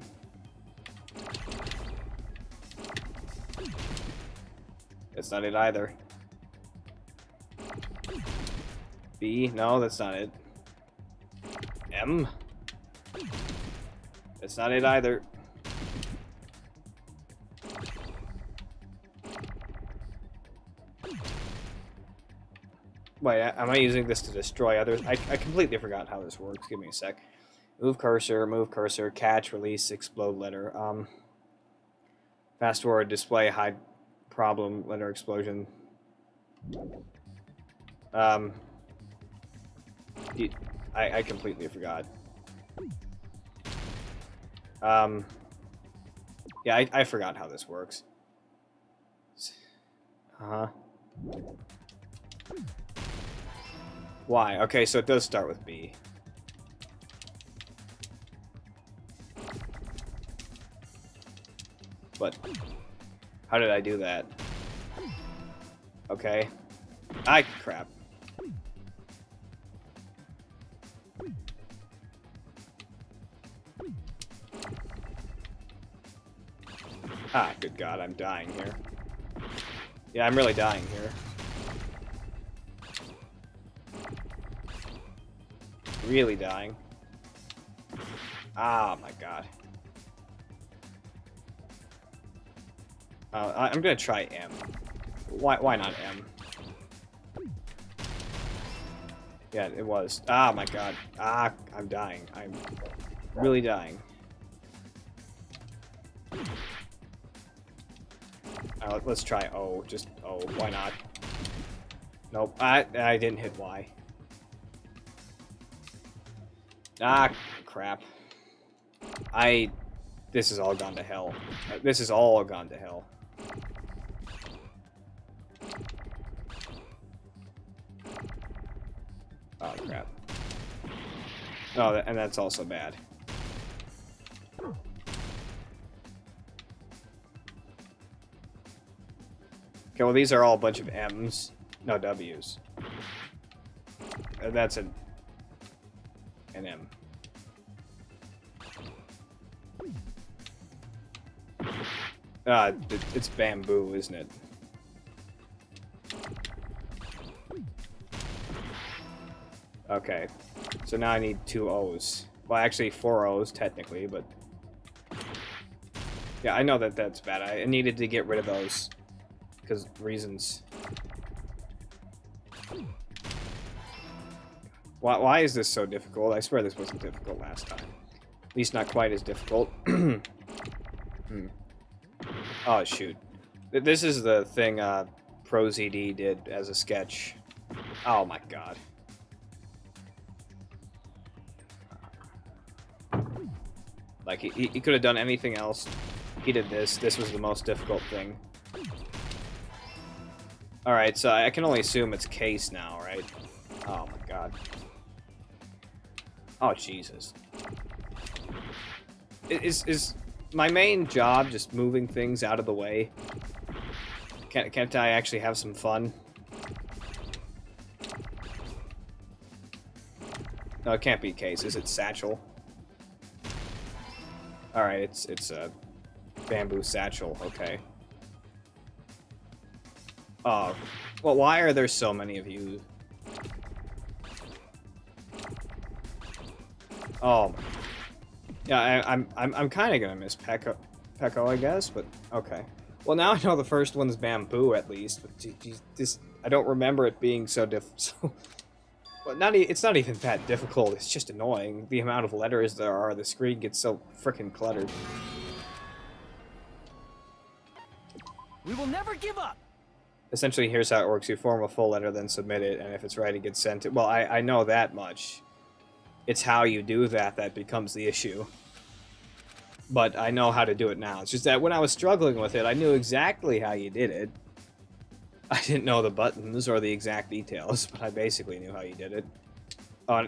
That's not it either. B? No, that's not it. M? That's not it either. Wait, am I using this to destroy others? I completely forgot how this works. Give me a sec. Move cursor, catch, release, explode letter. Fast forward, display, hide, problem, letter explosion. I completely forgot. Yeah, I forgot how this works. Why? Okay, so it does start with B. But how did I do that? Okay. Crap. Good God, I'm dying here. Yeah, I'm really dying here. Really dying. Ah, my God. I'm gonna try M. Why not M? Yeah, it was. Ah, my God. I'm dying. I'm really dying. Let's try O. Just O. Why not? Nope. I didn't hit Y. Crap. This has all gone to hell. This has all gone to hell. Oh, crap. Oh, and that's also bad. Okay, well, these are all a bunch of M's. No, W's. That's an M. It's bamboo, isn't it? Okay. So now I need 2 O's. Well, actually 4 O's, technically, but... Yeah, I know that that's bad. I needed to get rid of those. Because reasons. Why is this so difficult? I swear this wasn't difficult last time. At least not quite as difficult. Oh, shoot. This is the thing ProZD did as a sketch. Oh my God. Like, he could have done anything else. He did this. This was the most difficult thing. Alright, so I can only assume it's case now, right? Oh my God. Oh, Jesus. Is my main job just moving things out of the way? Can't I actually have some fun? No, it can't be case. Is it satchel? Alright, it's a bamboo satchel. Okay. Oh, well, why are there so many of you? Oh, yeah, I'm kind of gonna miss Peko, I guess, but okay. Well, now I know the first one's bamboo at least, but geez, I don't remember it being so difficult. Well, it's not even that difficult. It's just annoying. The amount of letters there are, the screen gets so freaking cluttered. We will never give up. Essentially, here's how it works. You form a full letter, then submit it, and if it's right, it gets sent to... Well, I know that much. It's how you do that becomes the issue. But I know how to do it now. It's just that when I was struggling with it, I knew exactly how you did it. I didn't know the buttons or the exact details, but I basically knew how you did it.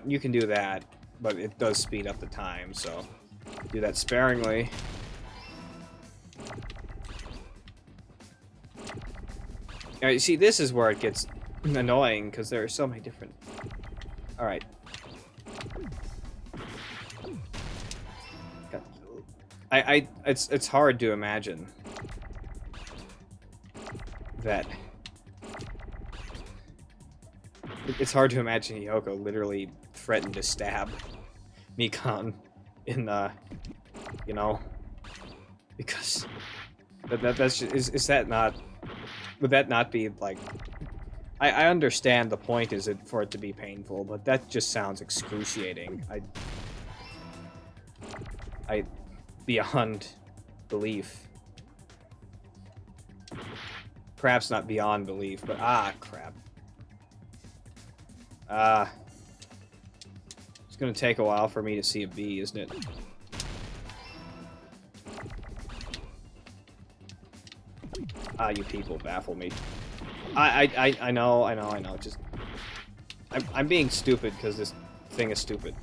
You can do that, but it does speed up the time, so do that sparingly. Now, you see, this is where it gets annoying, because there are so many different... Alright. It's hard to imagine that... It's hard to imagine Hiyoko literally threatened to stab Mikan in, you know... Because... That's just... Is that not... Would that not be, like... I understand the point is for it to be painful, but that just sounds excruciating. I beyond belief. Perhaps not beyond belief, but crap. It's gonna take a while for me to see a B, isn't it? You people baffle me. I know. Just I'm being stupid because this thing is stupid.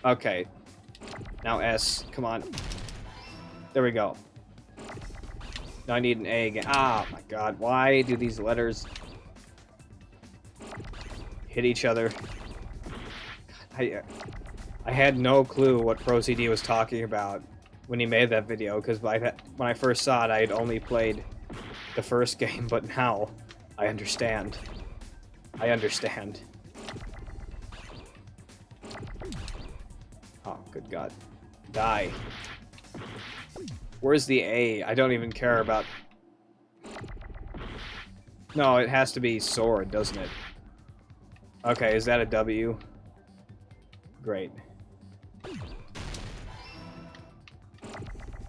Okay. Now S. Come on. There we go. Now I need an A again. Ah, my God. Why do these letters hit each other? I had no clue what ProCD was talking about when he made that video, because when I first saw it, I had only played the first game, but now I understand. I understand. Oh, good God. Die. Where's the A? I don't even care about... No, it has to be sword, doesn't it? Okay, is that a W? Great.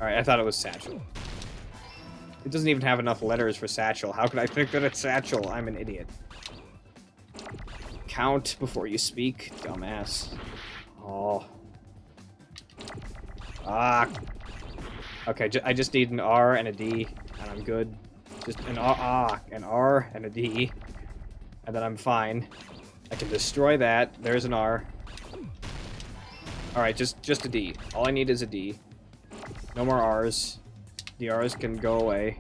Alright, I thought it was satchel. It doesn't even have enough letters for satchel. How could I think that it's satchel? I'm an idiot. Count before you speak, dumbass. Oh. Okay, I just need an R and a D, and I'm good. Just an R and a D, and then I'm fine. I can destroy that. There's an R. Alright, just a D. All I need is a D. No more R's. The R's can go away.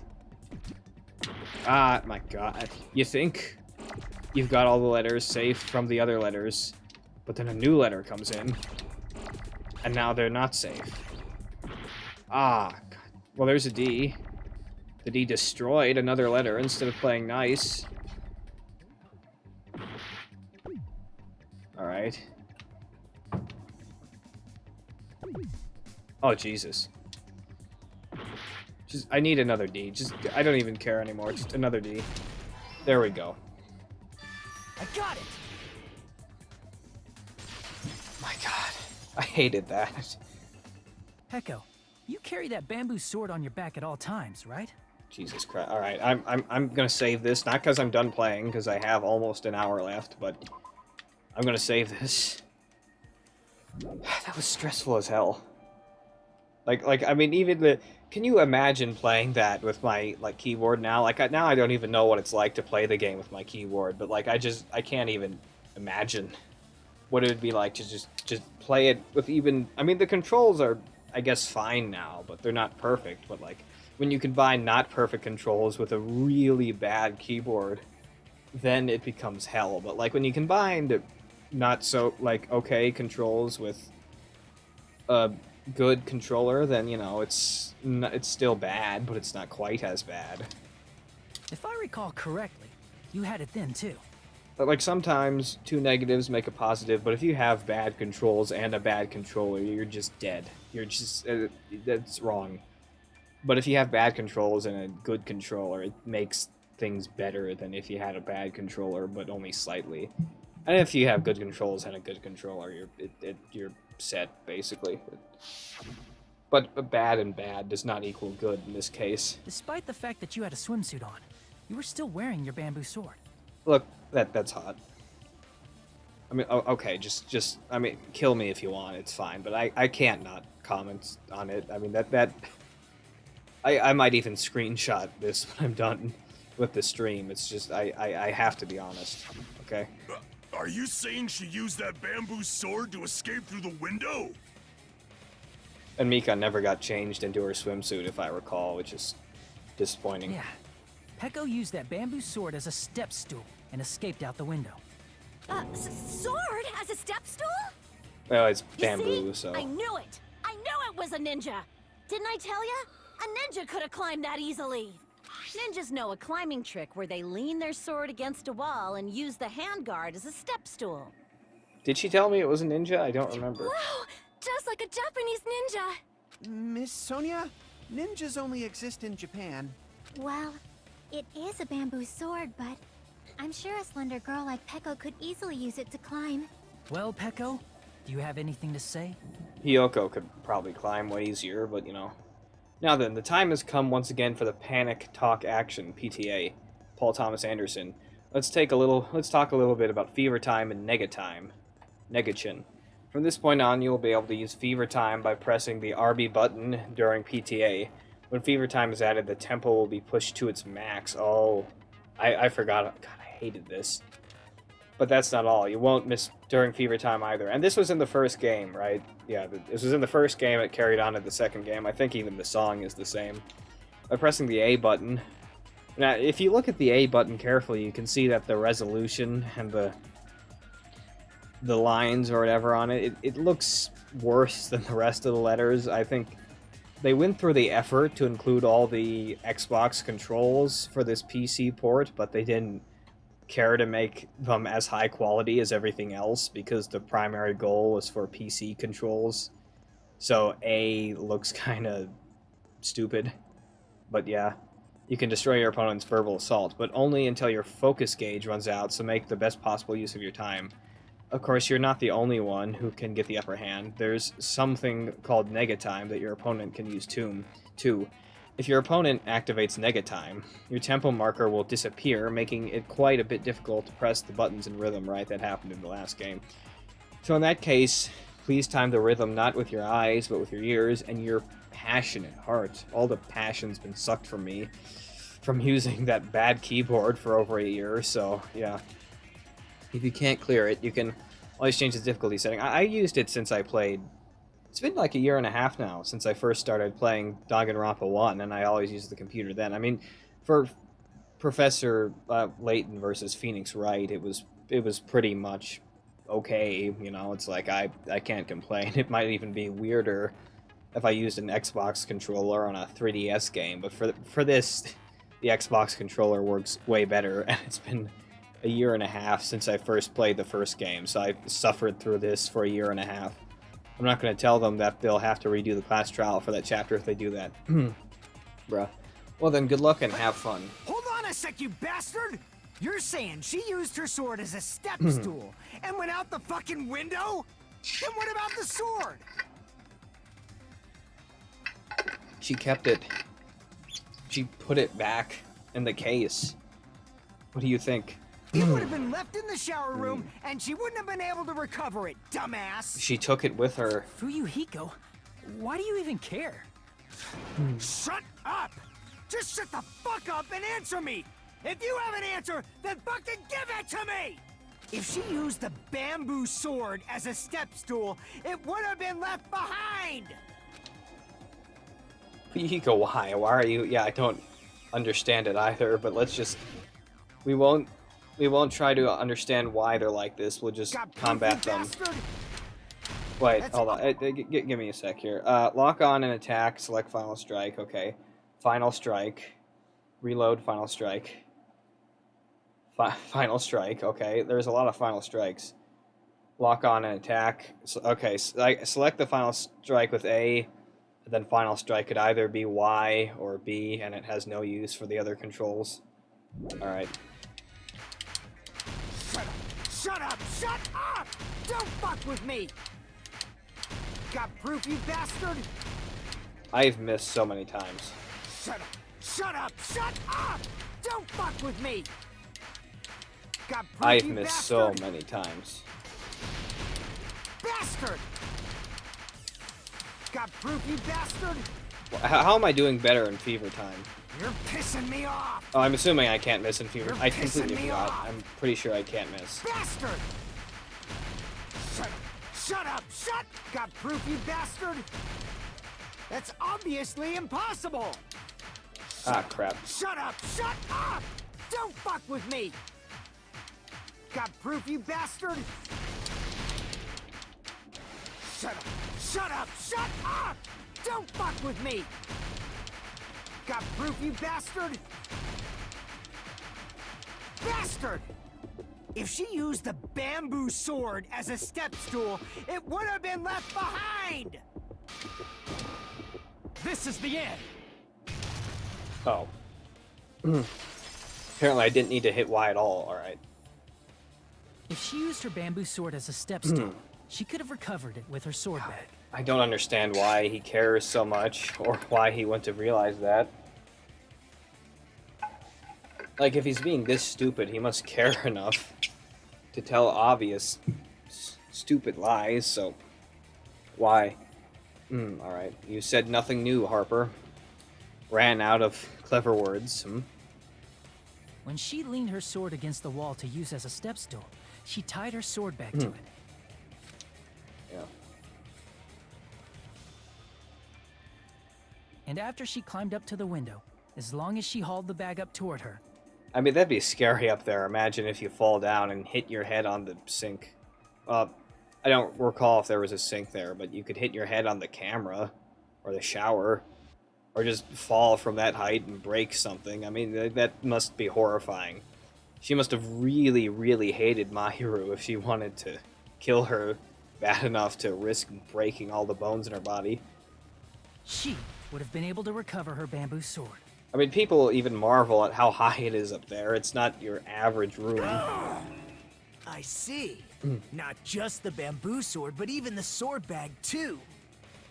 My God. You think you've got all the letters safe from the other letters, but then a new letter comes in, and now they're not safe. God. Well, there's a D. The D destroyed another letter instead of playing nice. Alright. Oh, Jesus. I need another D. I don't even care anymore. Just another D. There we go. I got it! My God. I hated that. Peko, you carry that bamboo sword on your back at all times, right? Jesus Christ. Alright, I'm gonna save this. Not because I'm done playing, because I have almost an hour left, but I'm gonna save this. That was stressful as hell. Like, I mean, even the... Can you imagine playing that with my, like, keyboard now? Like, now I don't even know what it's like to play the game with my keyboard, but, like, I can't even imagine what it would be like to just play it with even... I mean, the controls are, I guess, fine now, but they're not perfect, but, like, when you combine not perfect controls with a really bad keyboard, then it becomes hell. But, like, when you combine not so, like, okay controls with a good controller, then, you know, it's still bad, but it's not quite as bad. If I recall correctly, you had it then too. But, like, sometimes two negatives make a positive, but if you have bad controls and a bad controller, you're just dead. You're just... that's wrong. But if you have bad controls and a good controller, it makes things better than if you had a bad controller, but only slightly. And if you have good controls and a good controller, you're set, basically. But bad and bad does not equal good in this case. Despite the fact that you had a swimsuit on, you were still wearing your bamboo sword. Look, that's hot. I mean, okay, just I mean, kill me if you want, it's fine, but I can't not comment on it. I mean, I might even screenshot this when I'm done with the stream. It's just, I have to be honest, okay? Are you saying she used that bamboo sword to escape through the window? And Mika never got changed into her swimsuit, if I recall, which is disappointing. Yeah. Peko used that bamboo sword as a step stool and escaped out the window. Sword as a step stool? Well, it's You bamboo, see? so... I knew it! I knew it was a ninja! Didn't I tell ya? A ninja could have climbed that easily! Ninjas know a climbing trick where they lean their sword against a wall and use the handguard as a step stool. Did she tell me it was a ninja? I don't remember. Wow! Just like a Japanese ninja! Miss Sonia? Ninjas only exist in Japan. Well, it is a bamboo sword, but I'm sure a slender girl like Peko could easily use it to climb. Well, Peko, do you have anything to say? Hiyoko could probably climb way easier, but you know. Now then, the time has come once again for the Panic Talk Action, PTA. Paul Thomas Anderson. Let's talk a little bit about Fever Time and Nega Time. Negachin. From this point on, you'll be able to use Fever Time by pressing the RB button during PTA. When Fever Time is added, the tempo will be pushed to its max. Oh, I forgot. God, I hated this. But that's not all. You won't miss during Fever Time either. And this was in the first game, right? Yeah, this was in the first game. It carried on to the second game. I think even the song is the same. By pressing the A button. Now, if you look at the A button carefully, you can see that the resolution and the lines or whatever on it, it looks worse than the rest of the letters. I think they went through the effort to include all the Xbox controls for this PC port, but they didn't care to make them as high quality as everything else because the primary goal was for PC controls. So A looks kind of stupid. But yeah, you can destroy your opponent's verbal assault, but only until your focus gauge runs out, so make the best possible use of your time. Of course, you're not the only one who can get the upper hand. There's something called Nega Time that your opponent can use too. If your opponent activates Nega Time, your tempo marker will disappear, making it quite a bit difficult to press the buttons in rhythm, right? That happened in the last game. So in that case, please time the rhythm not with your eyes, but with your ears and your passionate heart. All the passion's been sucked from me from using that bad keyboard for over a year, so yeah. If you can't clear it, you can always change the difficulty setting. I used it since I played... It's been like a year and a half now since I first started playing Danganronpa 1, and I always used the computer then. I mean, for Professor Layton versus Phoenix Wright, it was pretty much okay, you know. It's like, I can't complain. It might even be weirder if I used an Xbox controller on a 3DS game, but for this, the Xbox controller works way better, and it's been a year and a half since I first played the first game, so I suffered through this for a year and a half. I'm not going to tell them that they'll have to redo the class trial for that chapter if they do that. Bruh. Well then, good luck and have fun. Hold on a sec, you bastard! You're saying she used her sword as a step stool and went out the fucking window? Then what about the sword? She kept it. She put it back in the case. What do you think? It would have been left in the shower room, and she wouldn't have been able to recover it, dumbass! She took it with her. Fuyuhiko, why do you even care? Shut up! Just shut the fuck up and answer me! If you have an answer, then fucking give it to me! If she used the bamboo sword as a step stool, it would have been left behind! Fuyuhiko, why? Why are you... Yeah, I don't understand it either, but let's just... We won't try to understand why they're like this. We'll just combat them. Wait, hold on. Give me a sec here. Lock on and attack. Select Final Strike. Okay. Final Strike. Reload Final Strike. Final Strike. Okay. There's a lot of Final Strikes. Lock on and attack. Okay. Select the Final Strike with A. And then Final Strike could either be Y or B, and it has no use for the other controls. Alright. Shut up! Shut up! Don't fuck with me! Got proof, you bastard? I've missed so many times. Shut up! Shut up! Shut up! Don't fuck with me! Got proof, I've you missed bastard? so many times. Bastard! Got proof, you bastard? How am I doing better in Fever Time? You're pissing me off! Oh, I'm assuming I can't miss in Fever. You're I pissing completely me forgot. off. I'm pretty sure I can't miss. Bastard! Shut up! Shut up! Shut! Got proof, you bastard? That's obviously impossible! Ah, crap. Shut up! Shut up! Don't fuck with me! Got proof, you bastard? Shut up! Shut up! Shut up! Don't fuck with me! Got proof, you bastard? Bastard! If she used the bamboo sword as a step stool, it would have been left behind! This is the end. Oh. Apparently I didn't need to hit Y at all, alright. If she used her bamboo sword as a stepstone, she could have recovered it with her sword bag. I don't understand why he cares so much, or why he went to realize that. Like, if he's being this stupid, he must care enough to tell obvious, stupid lies, so... Why? Alright. You said nothing new, Harper. Ran out of clever words, When she leaned her sword against the wall to use as a stepstool, she tied her sword bag to it. Yeah. And after she climbed up to the window, as long as she hauled the bag up toward her... I mean, that'd be scary up there. Imagine if you fall down and hit your head on the sink. I don't recall if there was a sink there, but you could hit your head on the camera, or the shower, or just fall from that height and break something. I mean, that must be horrifying. She must have really, really hated Mahiru if she wanted to kill her bad enough to risk breaking all the bones in her body. She would have been able to recover her bamboo sword. I mean, people even marvel at how high it is up there. It's not your average room. I see. Not just the bamboo sword, but even the sword bag, too.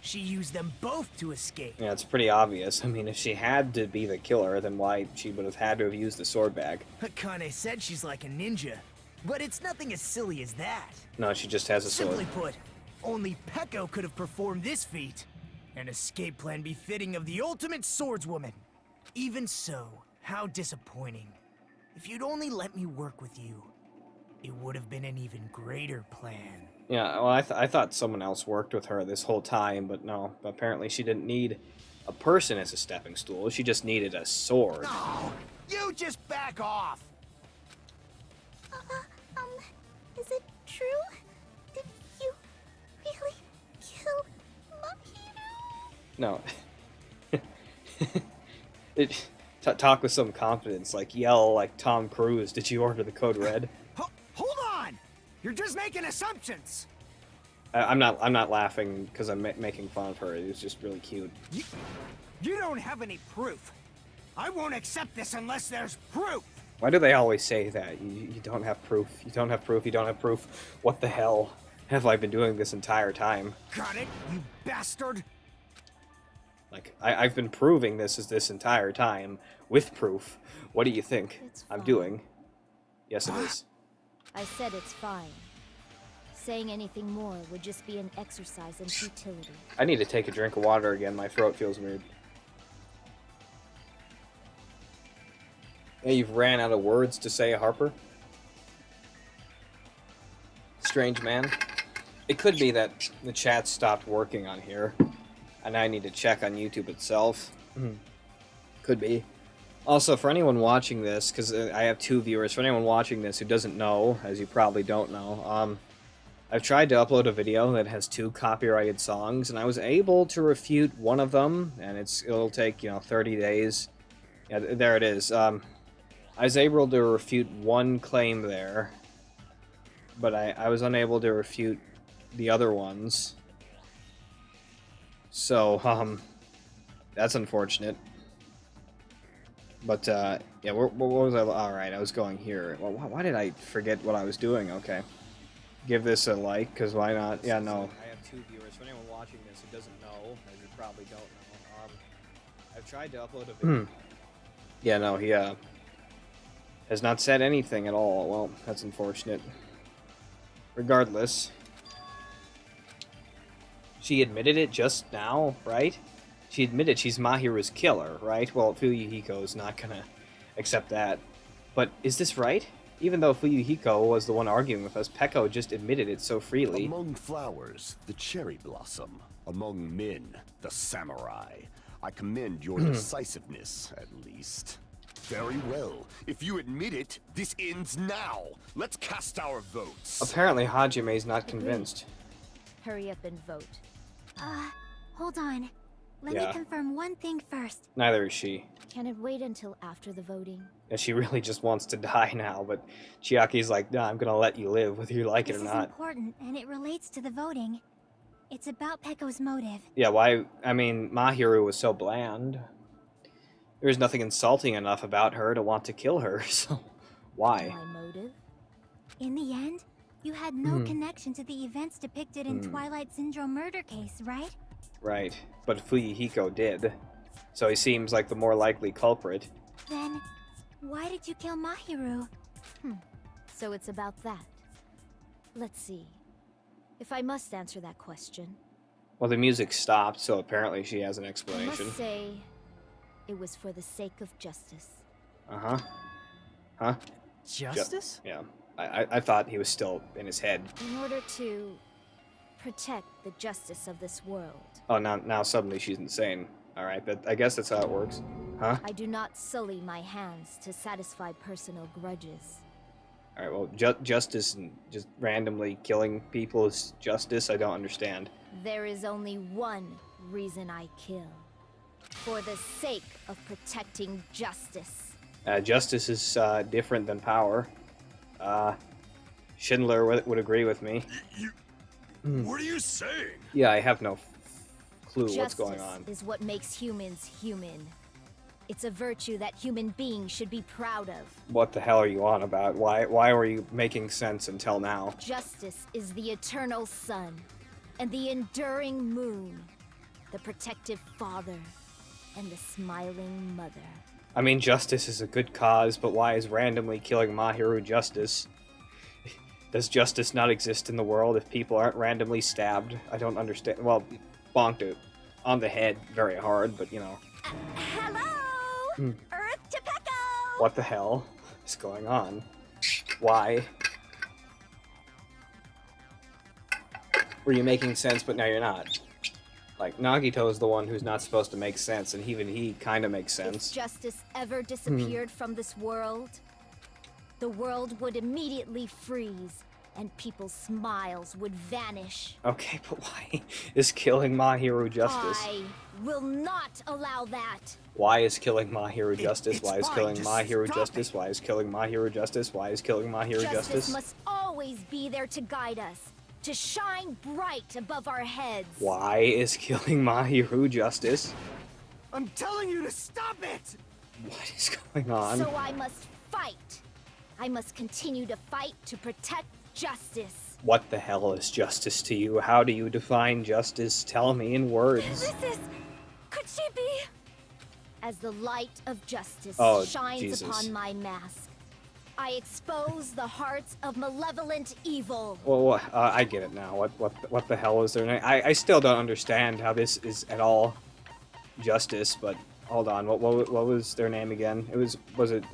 She used them both to escape. Yeah, it's pretty obvious. I mean, if she had to be the killer, then why she would have had to have used the sword bag. Akane said she's like a ninja, but it's nothing as silly as that. No, she just has a sword. Simply put, only Peko could have performed this feat. An escape plan befitting of the ultimate swordswoman. Even so, how disappointing. If you'd only let me work with you, it would have been an even greater plan. Yeah, well, I thought someone else worked with her this whole time, but no. Apparently she didn't need a person as a stepping stool. She just needed a sword. Oh, you just back off! Is it true? Did you really kill Mahiru? No. Talk with some confidence, like yell like Tom Cruise. Did you order the code red? Hold on! You're just making assumptions! I'm not laughing because I'm making fun of her. It was just really cute. You don't have any proof. I won't accept this unless there's proof! Why do they always say that? You don't have proof. You don't have proof. You don't have proof. What the hell have I been doing this entire time? Got it, you bastard! Like, I've been proving this entire time with proof. What do you think I'm doing? Yes, it is. I said it's fine. Saying anything more would just be an exercise in futility. I need to take a drink of water again. My throat feels weird. Yeah, you've ran out of words to say, Harper? Strange man. It could be that the chat stopped working on here, and I need to check on YouTube itself. Could be. Also, for anyone watching this, because I have 2 viewers, for anyone watching this who doesn't know, as you probably don't know, I've tried to upload a video that has 2 copyrighted songs, and I was able to refute one of them, and it'll take, 30 days. Yeah, there it is. I was able to refute one claim there, but I was unable to refute the other ones. So, that's unfortunate. But, yeah, what was I... Alright, I was going here. Well, why did I forget what I was doing? Okay. Give this a like, because why not? Yeah, no. I have 2 viewers. For anyone watching this who doesn't know, as you probably don't know, I've tried to upload a video. Yeah, no, he, has not said anything at all. Well, that's unfortunate. Regardless. She admitted it just now, right? She admitted she's Mahiru's killer, right? Well, Fuyuhiko's not gonna accept that. But is this right? Even though Fuyuhiko was the one arguing with us, Peko just admitted it so freely. Among flowers, the cherry blossom. Among men, the samurai. I commend your decisiveness, at least. Very well. If you admit it, this ends now. Let's cast our votes. Apparently Hajime's not convinced. Hurry up and vote. Hold on. Let Yeah. me confirm one thing first. Neither is she. Can it wait until after the voting? And she really just wants to die now, but Chiaki's like, nah, I'm gonna let you live, whether you like it This or is not. important, and it relates to the voting. It's about Peko's motive. Yeah, why? I mean, Mahiru was so bland. There's nothing insulting enough about her to want to kill her, so why? My motive? In the end, you had no connection to the events depicted in Twilight Syndrome murder case, right? Right, but Fuyuhiko did, so he seems like the more likely culprit. Then, why did you kill Mahiru? So it's about that. Let's see. If I must answer that question, Well, the music stopped, so apparently she has an I explanation. must say it was for the sake of justice. Uh-huh. Huh? Justice? Yeah. I thought he was still in his head. In order to protect the justice of this world. Oh, now suddenly she's insane. Alright, but I guess that's how it works. Huh? I do not sully my hands to satisfy personal grudges. Alright, well, justice and just randomly killing people is justice? I don't understand. There is only one reason I kill. For the sake of protecting justice. Justice is different than power. Schindler would agree with me. What are you saying? Yeah, I have no clue Justice what's going on. is what makes humans human. It's a virtue that human beings should be proud of. What the hell are you on about? Why were you making sense until now? Justice is the eternal sun, and the enduring moon, the protective father, and the smiling mother. I mean, justice is a good cause, but why is randomly killing Mahiru justice? Does justice not exist in the world if people aren't randomly stabbed? I don't understand. Well, bonked it on the head very hard, but you know. Hello? Earth to Pecco! What the hell is going on? Why? Were you making sense, but now you're not? Like, Nagito is the one who's not supposed to make sense, and even he kind of makes sense. If justice ever disappeared from this world, the world would immediately freeze, and people's smiles would vanish. Okay, but why is killing Mahiru justice? I will not allow that. Why is killing Mahiru justice? it's Why is fine, killing just Mahiru stop justice? Why is killing Mahiru justice? Why is killing Mahiru Justice justice? must always be there to guide us, to shine bright above our heads. Why is killing Mahiru justice? I'm telling you to stop it! What is going on? So I must fight. I must continue to fight to protect justice. What the hell is justice to you? How do you define justice? Tell me in words. This is... Could she be... As the light of justice Oh, shines Jesus. upon my mask, I expose the hearts of malevolent evil. Well, I get it now. What the hell is their name? I still don't understand how this is at all justice. But hold on, what was their name again? Was it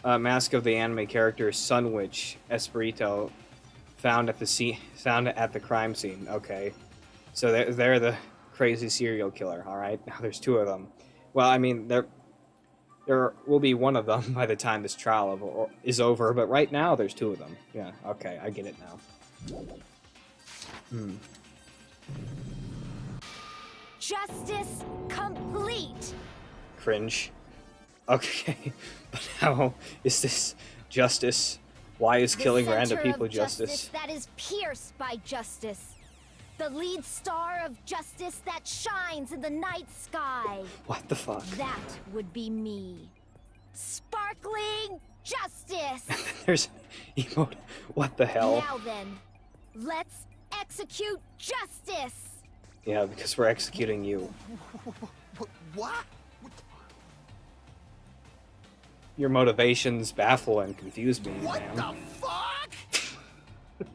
Mask of the Anime character Sun Witch Espirito, found at the crime scene. Okay, so they're the crazy serial killer. All right, now there's two of them. Well, I mean there will be one of them by the time this trial is over, but right now there's two of them. Yeah, okay, I get it now. Justice complete. Cringe. Okay, but how is this justice? Why is The killing center random of people justice? that is pierced by justice. The lead star of justice that shines in the night sky. What the fuck? That would be me. Sparkling justice. There's emote. What the hell? Now then, let's execute justice. Yeah, because we're executing you. What? Your motivations baffle and confuse me, What ma'am. the fuck?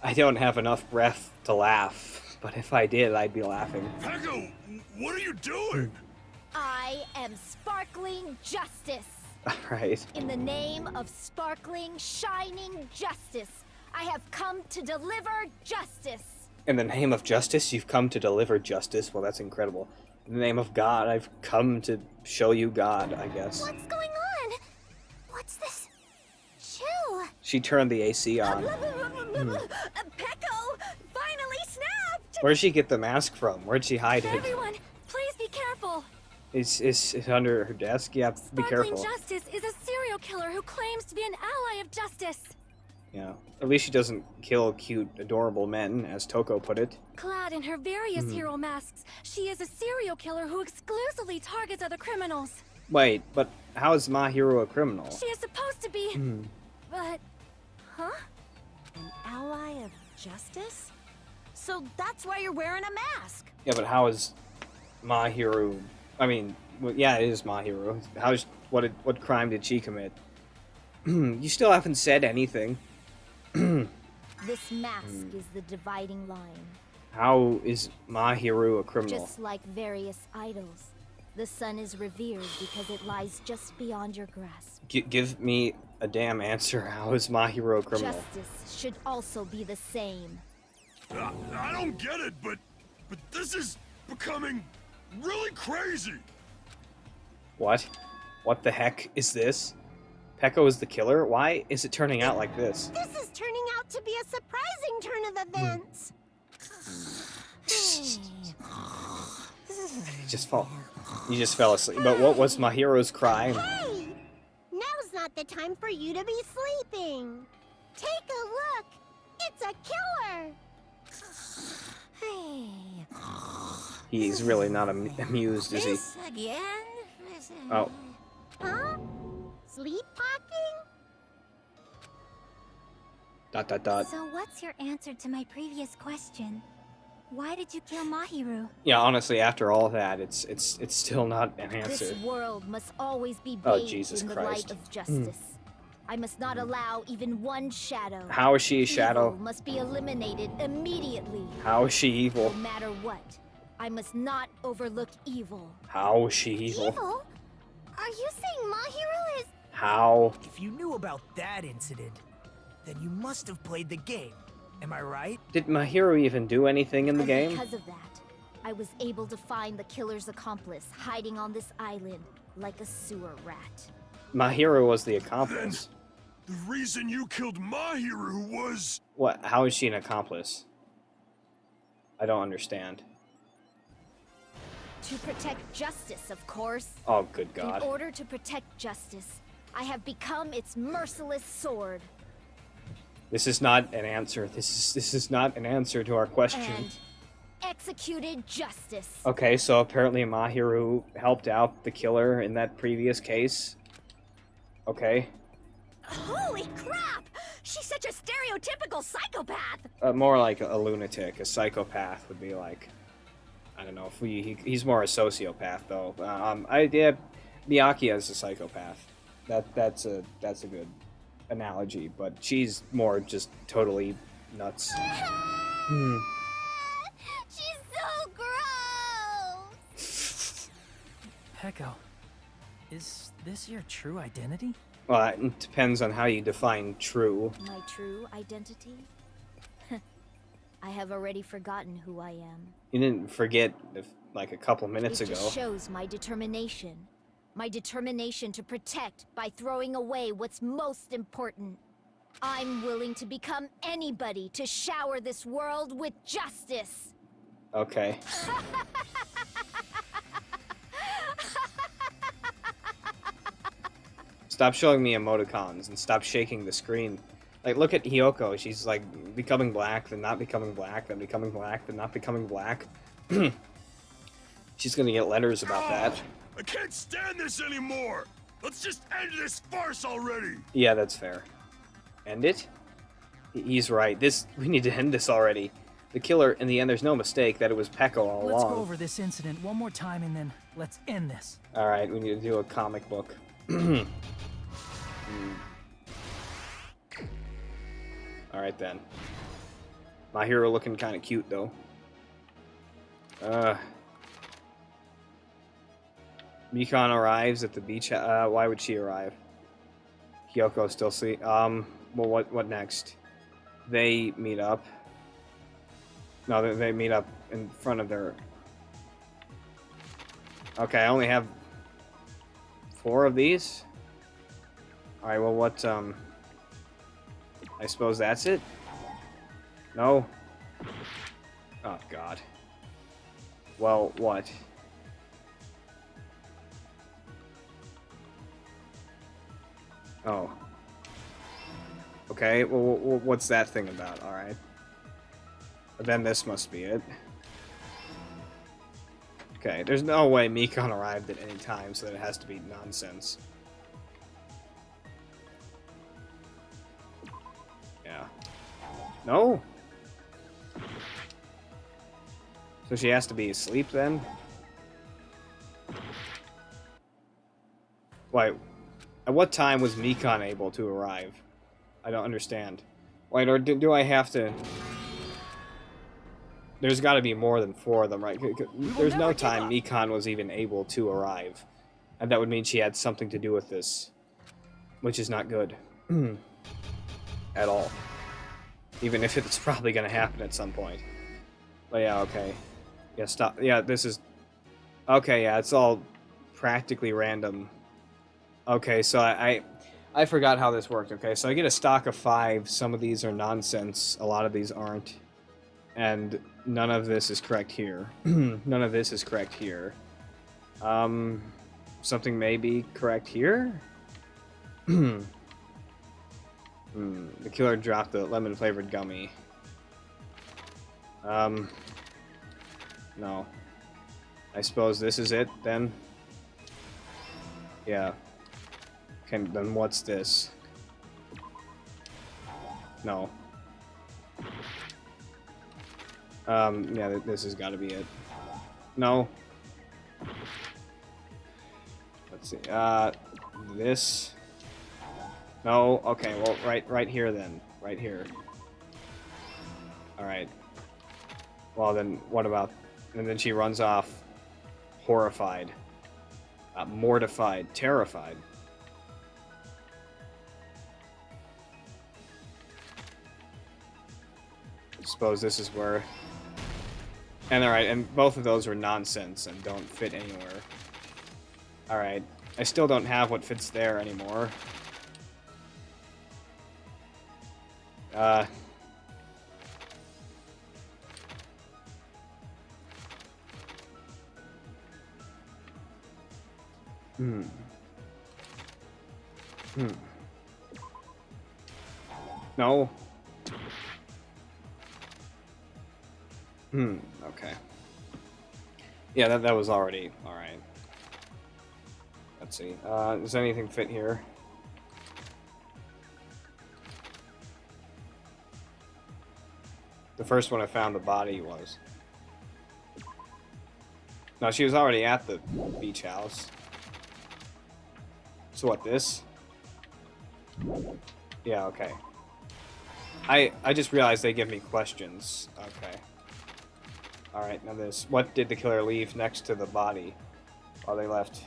I don't have enough breath to laugh, but if I did, I'd be laughing. Pecco, what are you doing? I am sparkling justice. Alright. In the name of sparkling, shining justice, I have come to deliver justice. In the name of justice, you've come to deliver justice. Well, that's incredible. In the name of God, I've come to show you God, I guess. What's going on? What's this? Chill. She turned the AC on. Pecco finally snapped! Where'd she get the mask from? Where'd she hide it? Everyone, please be careful. Is it under her desk? Yeah, be Sparkling careful. Justice is a serial killer who claims to be an ally of justice. Yeah. At least she doesn't kill cute, adorable men, as Toko put it. Clad in her various hero masks, she is a serial killer who exclusively targets other criminals. Wait, but how is Mahiru a criminal? She is supposed to be... But... Huh? An ally of justice? So that's why you're wearing a mask. Yeah, but how is Mahiru... I mean, well, yeah, it is Mahiru. What crime did she commit? You still haven't said anything. This mask is the dividing line. How is Mahiru a criminal? Just like various idols, the sun is revered because it lies just beyond your grasp. Give me a damn answer. How is Mahiru a criminal? Justice should also be the same. I don't get it, but this is becoming really crazy. What? What the heck is this? Peko is the killer? Why is it turning out like this? This is turning out to be a surprising turn of events. You just fell asleep. But what was Mahiru's crime? Hey! Now's not the time for you to be sleeping. Take a look. It's a killer. Hey. He's really not amused, is he? This again? Oh. Huh? Sleepwalking? ... So what's your answer to my previous question? Why did you kill Mahiru? Yeah, honestly, after all that, it's still not an answer. This world must always be Oh, bathed Jesus in the Christ. light of justice. I must not allow even one shadow. How is she a shadow? Evil must be eliminated immediately. How is she evil? No matter what, I must not overlook evil. How is she evil? Evil? Are you saying Mahiru is... How? If you knew about that incident, then you must have played the game. Am I right? Did Mahiru even do anything in the And game? because of that, I was able to find the killer's accomplice hiding on this island like a sewer rat. Mahiru was the accomplice. The reason you killed Mahiru was... What? How is she an accomplice? I don't understand. To protect justice, of course. Oh, good God. In order to protect justice, I have become its merciless sword. This is not an answer. This is not an answer to our question. And executed justice. Okay, so apparently Mahiru helped out the killer in that previous case. Okay. Holy crap! She's such a stereotypical psychopath! More like a lunatic. A psychopath would be like... I don't know. He's more a sociopath, though. Yeah, Miyaki is a psychopath. That's a good analogy, but she's more just totally nuts. She's so gross! Peko, is this your true identity? Well, it depends on how you define true. My true identity? I have already forgotten who I am. You didn't forget like a couple minutes It ago. just shows my determination. My determination to protect by throwing away what's most important. I'm willing to become anybody to shower this world with justice. Okay. Stop showing me emoticons and stop shaking the screen. Like, look at Hiyoko. She's like becoming black, then not becoming black, then becoming black, then not becoming black. She's gonna get letters about that. I can't stand this anymore! Let's just end this farce already! Yeah, that's fair. End it? He's right. We need to end this already. The killer, in the end, there's no mistake that it was Peko all Let's along. go over this incident one more time and then let's end this. Alright, we need to do a comic book. Alright then. My hero looking kind of cute though. Mikan arrives at the beach. Why would she arrive? Kyoko still see. Well, what next? They meet up. No, they meet up in front of their. Okay, I only have 4 of these. All right. Well, what? I suppose that's it. No. Oh God. Well, what? Oh. Okay, well, what's that thing about? Alright. Then this must be it. Okay, there's no way Mikon arrived at any time, so that it has to be nonsense. Yeah. No? So she has to be asleep then? Wait, at what time was Mikon able to arrive? I don't understand. Wait, or do I have to... There's got to be more than 4 of them, right? There's no time Mikon was even able to arrive. And that would mean she had something to do with this. Which is not good. At all. Even if it's probably going to happen at some point. But yeah, okay. Yeah, stop. Yeah, this is... Okay, yeah, it's all practically random. Okay, so I forgot how this worked, okay? So I get a stock of 5. Some of these are nonsense. A lot of these aren't. And none of this is correct here. None of this is correct here. Something may be correct here? The killer dropped the lemon-flavored gummy. No. I suppose this is it, then? Yeah. Okay, then what's this? No. Yeah, this has got to be it. No. Let's see. This. No. Okay. Well, right here then. Right here. All right. Well, then what about? And then she runs off, horrified, mortified, terrified. I suppose this is where. And alright, and both of those were nonsense and don't fit anywhere. Alright, I still don't have what fits there anymore. No. Okay. Yeah, that was already alright. Let's see. Does anything fit here? The first one I found the body was. No, she was already at the beach house. So what, this? Yeah, okay. I just realized they give me questions. Okay. Alright, now this. What did the killer leave next to the body while they left?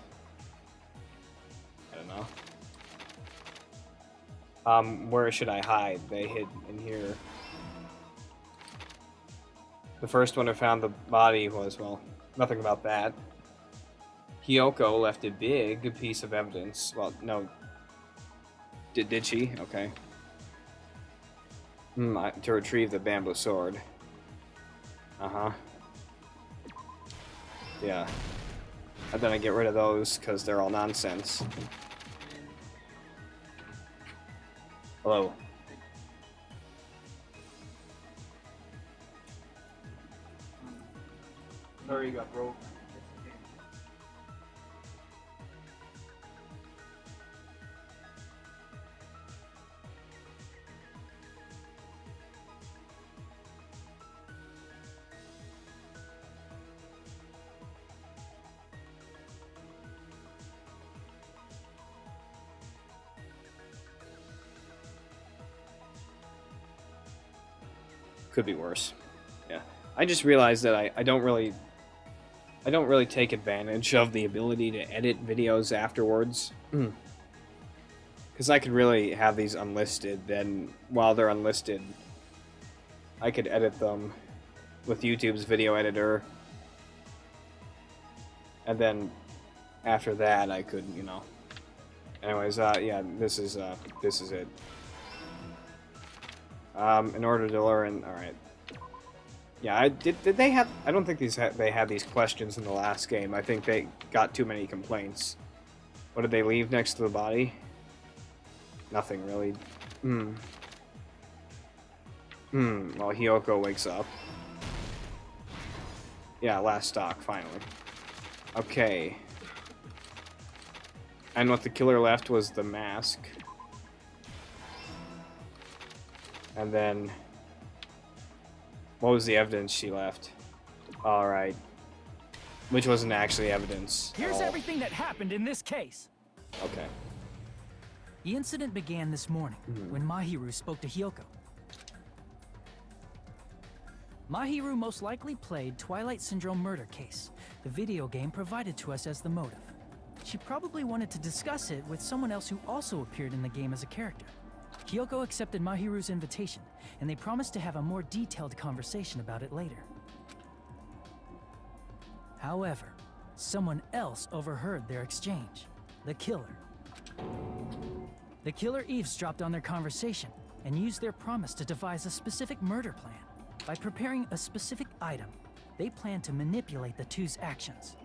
I don't know. Where should I hide? They hid in here. The first one I found the body was, well, nothing about that. Hiyoko left a big piece of evidence. Well, no. Did she? Okay. To retrieve the bamboo sword. Uh-huh. Yeah. And then I get rid of those because they're all nonsense. Hello. There you go, bro. Could be worse. Yeah. I just realized that I don't really take advantage of the ability to edit videos afterwards. Because I could really have these unlisted, then while they're unlisted, I could edit them with YouTube's video editor. And then after that I could, you know. Anyways, yeah, this is it. In order to learn, alright. Yeah, did they have, I don't think they had these questions in the last game. I think they got too many complaints. What did they leave next to the body? Nothing really. Well, Hiyoko wakes up. Yeah, last stock, finally. Okay. And what the killer left was the mask. And then... what was the evidence she left? Alright. Which wasn't actually evidence. Here's everything that happened in this case. Okay. The incident began this morning when Mahiru spoke to Hiyoko. Mahiru most likely played Twilight Syndrome murder case, the video game provided to us as the motive. She probably wanted to discuss it with someone else who also appeared in the game as a character. Hiyoko accepted Mahiru's invitation, and they promised to have a more detailed conversation about it later. However, someone else overheard their exchange. The killer. The killer eavesdropped on their conversation and used their promise to devise a specific murder plan. By preparing a specific item, they planned to manipulate the two's actions.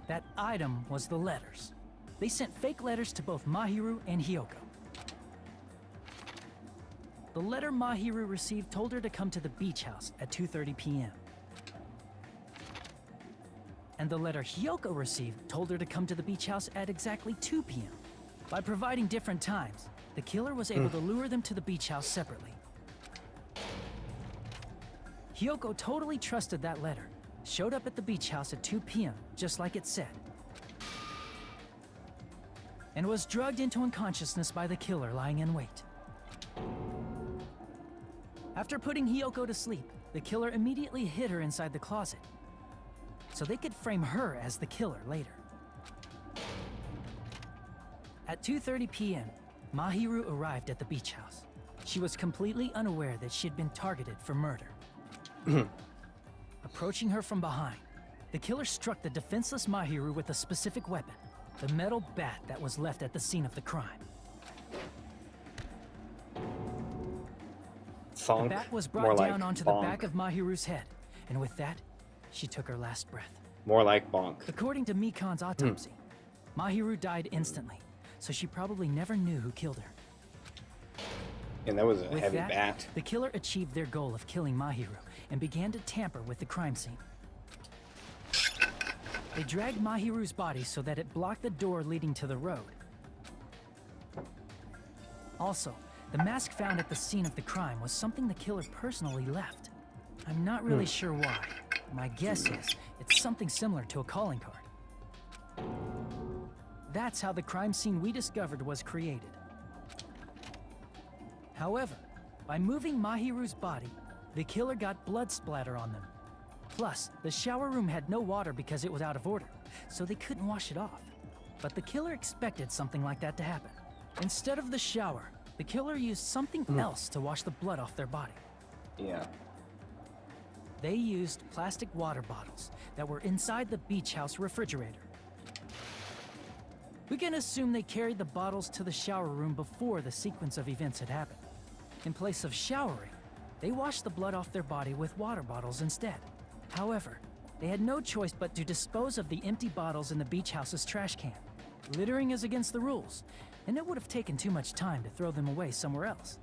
That item was the letters. They sent fake letters to both Mahiru and Hiyoko. The letter Mahiru received told her to come to the beach house at 2:30 p.m. And the letter Hiyoko received told her to come to the beach house at exactly 2 p.m. By providing different times, the killer was able to lure them to the beach house separately. Hiyoko totally trusted that letter, showed up at the beach house at 2 p.m., just like it said, and was drugged into unconsciousness by the killer lying in wait. After putting Hiyoko to sleep, the killer immediately hid her inside the closet, so they could frame her as the killer later. At 2:30 p.m., Mahiru arrived at the beach house. She was completely unaware that she'd been targeted for murder. Approaching her from behind, the killer struck the defenseless Mahiru with a specific weapon, the metal bat that was left at the scene of the crime. Thonk. The bat was More brought like down onto bonk. the back of Mahiru's head, and with that, she took her last breath. More like bonk. According to Mikan's autopsy, Mahiru died instantly, so she probably never knew who killed her. And that was a With heavy that, bat. the killer achieved their goal of killing Mahiru and began to tamper with the crime scene. They dragged Mahiru's body so that it blocked the door leading to the road. Also, the mask found at the scene of the crime was something the killer personally left. I'm not really sure why. My guess is it's something similar to a calling card. That's how the crime scene we discovered was created. However, by moving Mahiru's body, the killer got blood splatter on them. Plus, the shower room had no water because it was out of order, so they couldn't wash it off. But the killer expected something like that to happen. Instead of the shower, the killer used something else to wash the blood off their body. Yeah. They used plastic water bottles that were inside the beach house refrigerator. We can assume they carried the bottles to the shower room before the sequence of events had happened. In place of showering, they washed the blood off their body with water bottles instead. However, they had no choice but to dispose of the empty bottles in the beach house's trash can. Littering is against the rules, and it would have taken too much time to throw them away somewhere else.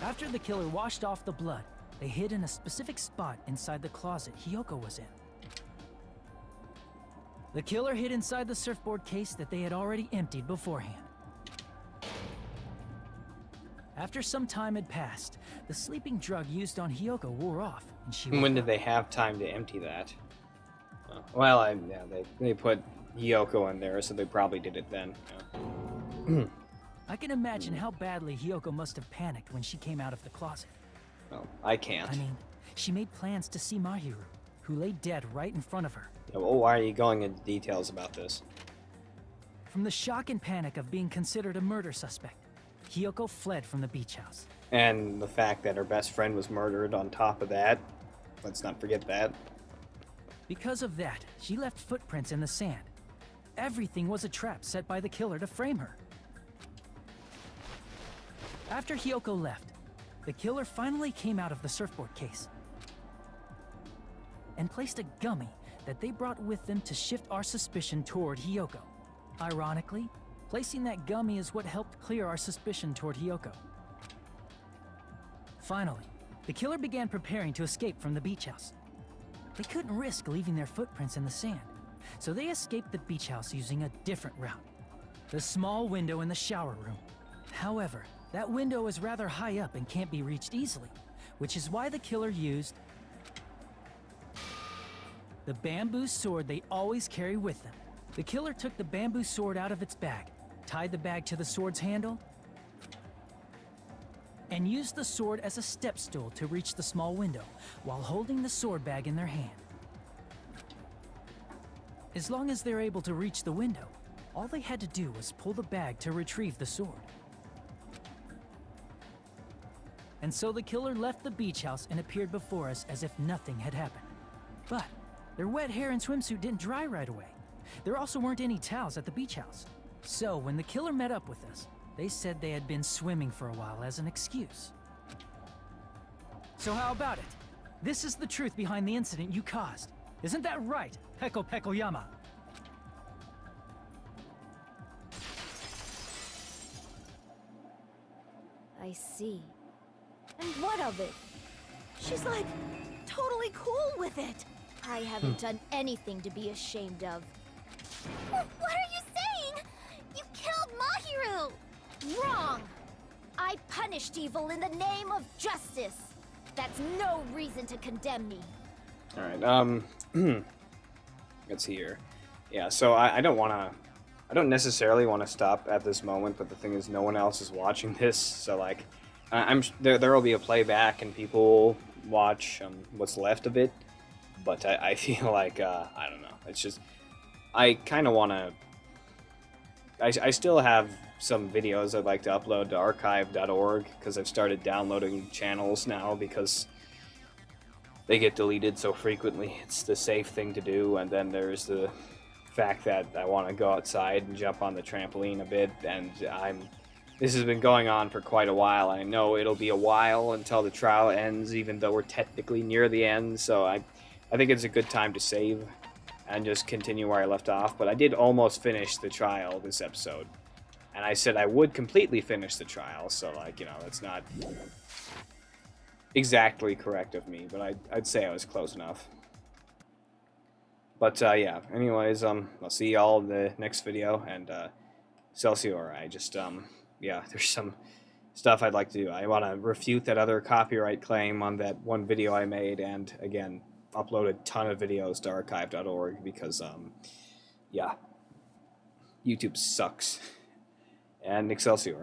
After the killer washed off the blood, they hid in a specific spot inside the closet Hiyoko was in. The killer hid inside the surfboard case that they had already emptied beforehand. After some time had passed, the sleeping drug used on Hiyoko wore off, and she When did they have time to empty that? Well, they put Hiyoko in there, so they probably did it then. Yeah. I can imagine how badly Hiyoko must have panicked when she came out of the closet. Well, I can't. I mean, she made plans to see Mahiru, who lay dead right in front of her. Yeah, well, why are you going into details about this? From the shock and panic of being considered a murder suspect, Hiyoko fled from the beach house. And the fact that her best friend was murdered on top of that. Let's not forget that. Because of that, she left footprints in the sand. Everything was a trap set by the killer to frame her. After Hiyoko left, the killer finally came out of the surfboard case and placed a gummy that they brought with them to shift our suspicion toward Hiyoko. Ironically, Placing that gummy is what helped clear our suspicion toward Hiyoko. Finally, the killer began preparing to escape from the beach house. They couldn't risk leaving their footprints in the sand, so they escaped the beach house using a different route. The small window in the shower room. However, that window is rather high up and can't be reached easily, which is why the killer used the bamboo sword they always carry with them. The killer took the bamboo sword out of its bag, tied the bag to the sword's handle, and used the sword as a step stool to reach the small window while holding the sword bag in their hand. As long as they're able to reach the window, all they had to do was pull the bag to retrieve the sword. And so the killer left the beach house and appeared before us as if nothing had happened. But their wet hair and swimsuit didn't dry right away. There also weren't any towels at the beach house. So when the killer met up with us, they said they had been swimming for a while as an excuse. So how about it? This is the truth behind the incident you caused. Isn't that right, Peko Pekoyama? I see. And what of it? She's like, totally cool with it. I haven't done anything to be ashamed of. What are you saying? You killed Mahiru! Wrong! I punished evil in the name of justice. That's no reason to condemn me. Alright, let's see here. Yeah, so I don't necessarily want to stop at this moment, but the thing is no one else is watching this, so like, there will be a playback and people will watch what's left of it, but I feel like, I don't know, it's just, I kind of want to, I still have some videos I'd like to upload to archive.org, because I've started downloading channels now because they get deleted so frequently. It's the safe thing to do, and then there's the fact that I want to go outside and jump on the trampoline a bit, and this has been going on for quite a while. I know it'll be a while until the trial ends, even though we're technically near the end, so I think it's a good time to save and just continue where I left off. But I did almost finish the trial this episode, and I said I would completely finish the trial, so like, you know, that's not exactly correct of me, but I'd say I was close enough. But yeah, anyways, I'll see y'all in the next video, and Celsior, I just yeah, there's some stuff I'd like to do. I want to refute that other copyright claim on that one video I made, and again, upload a ton of videos to archive.org, because yeah, YouTube sucks. And Excelsior.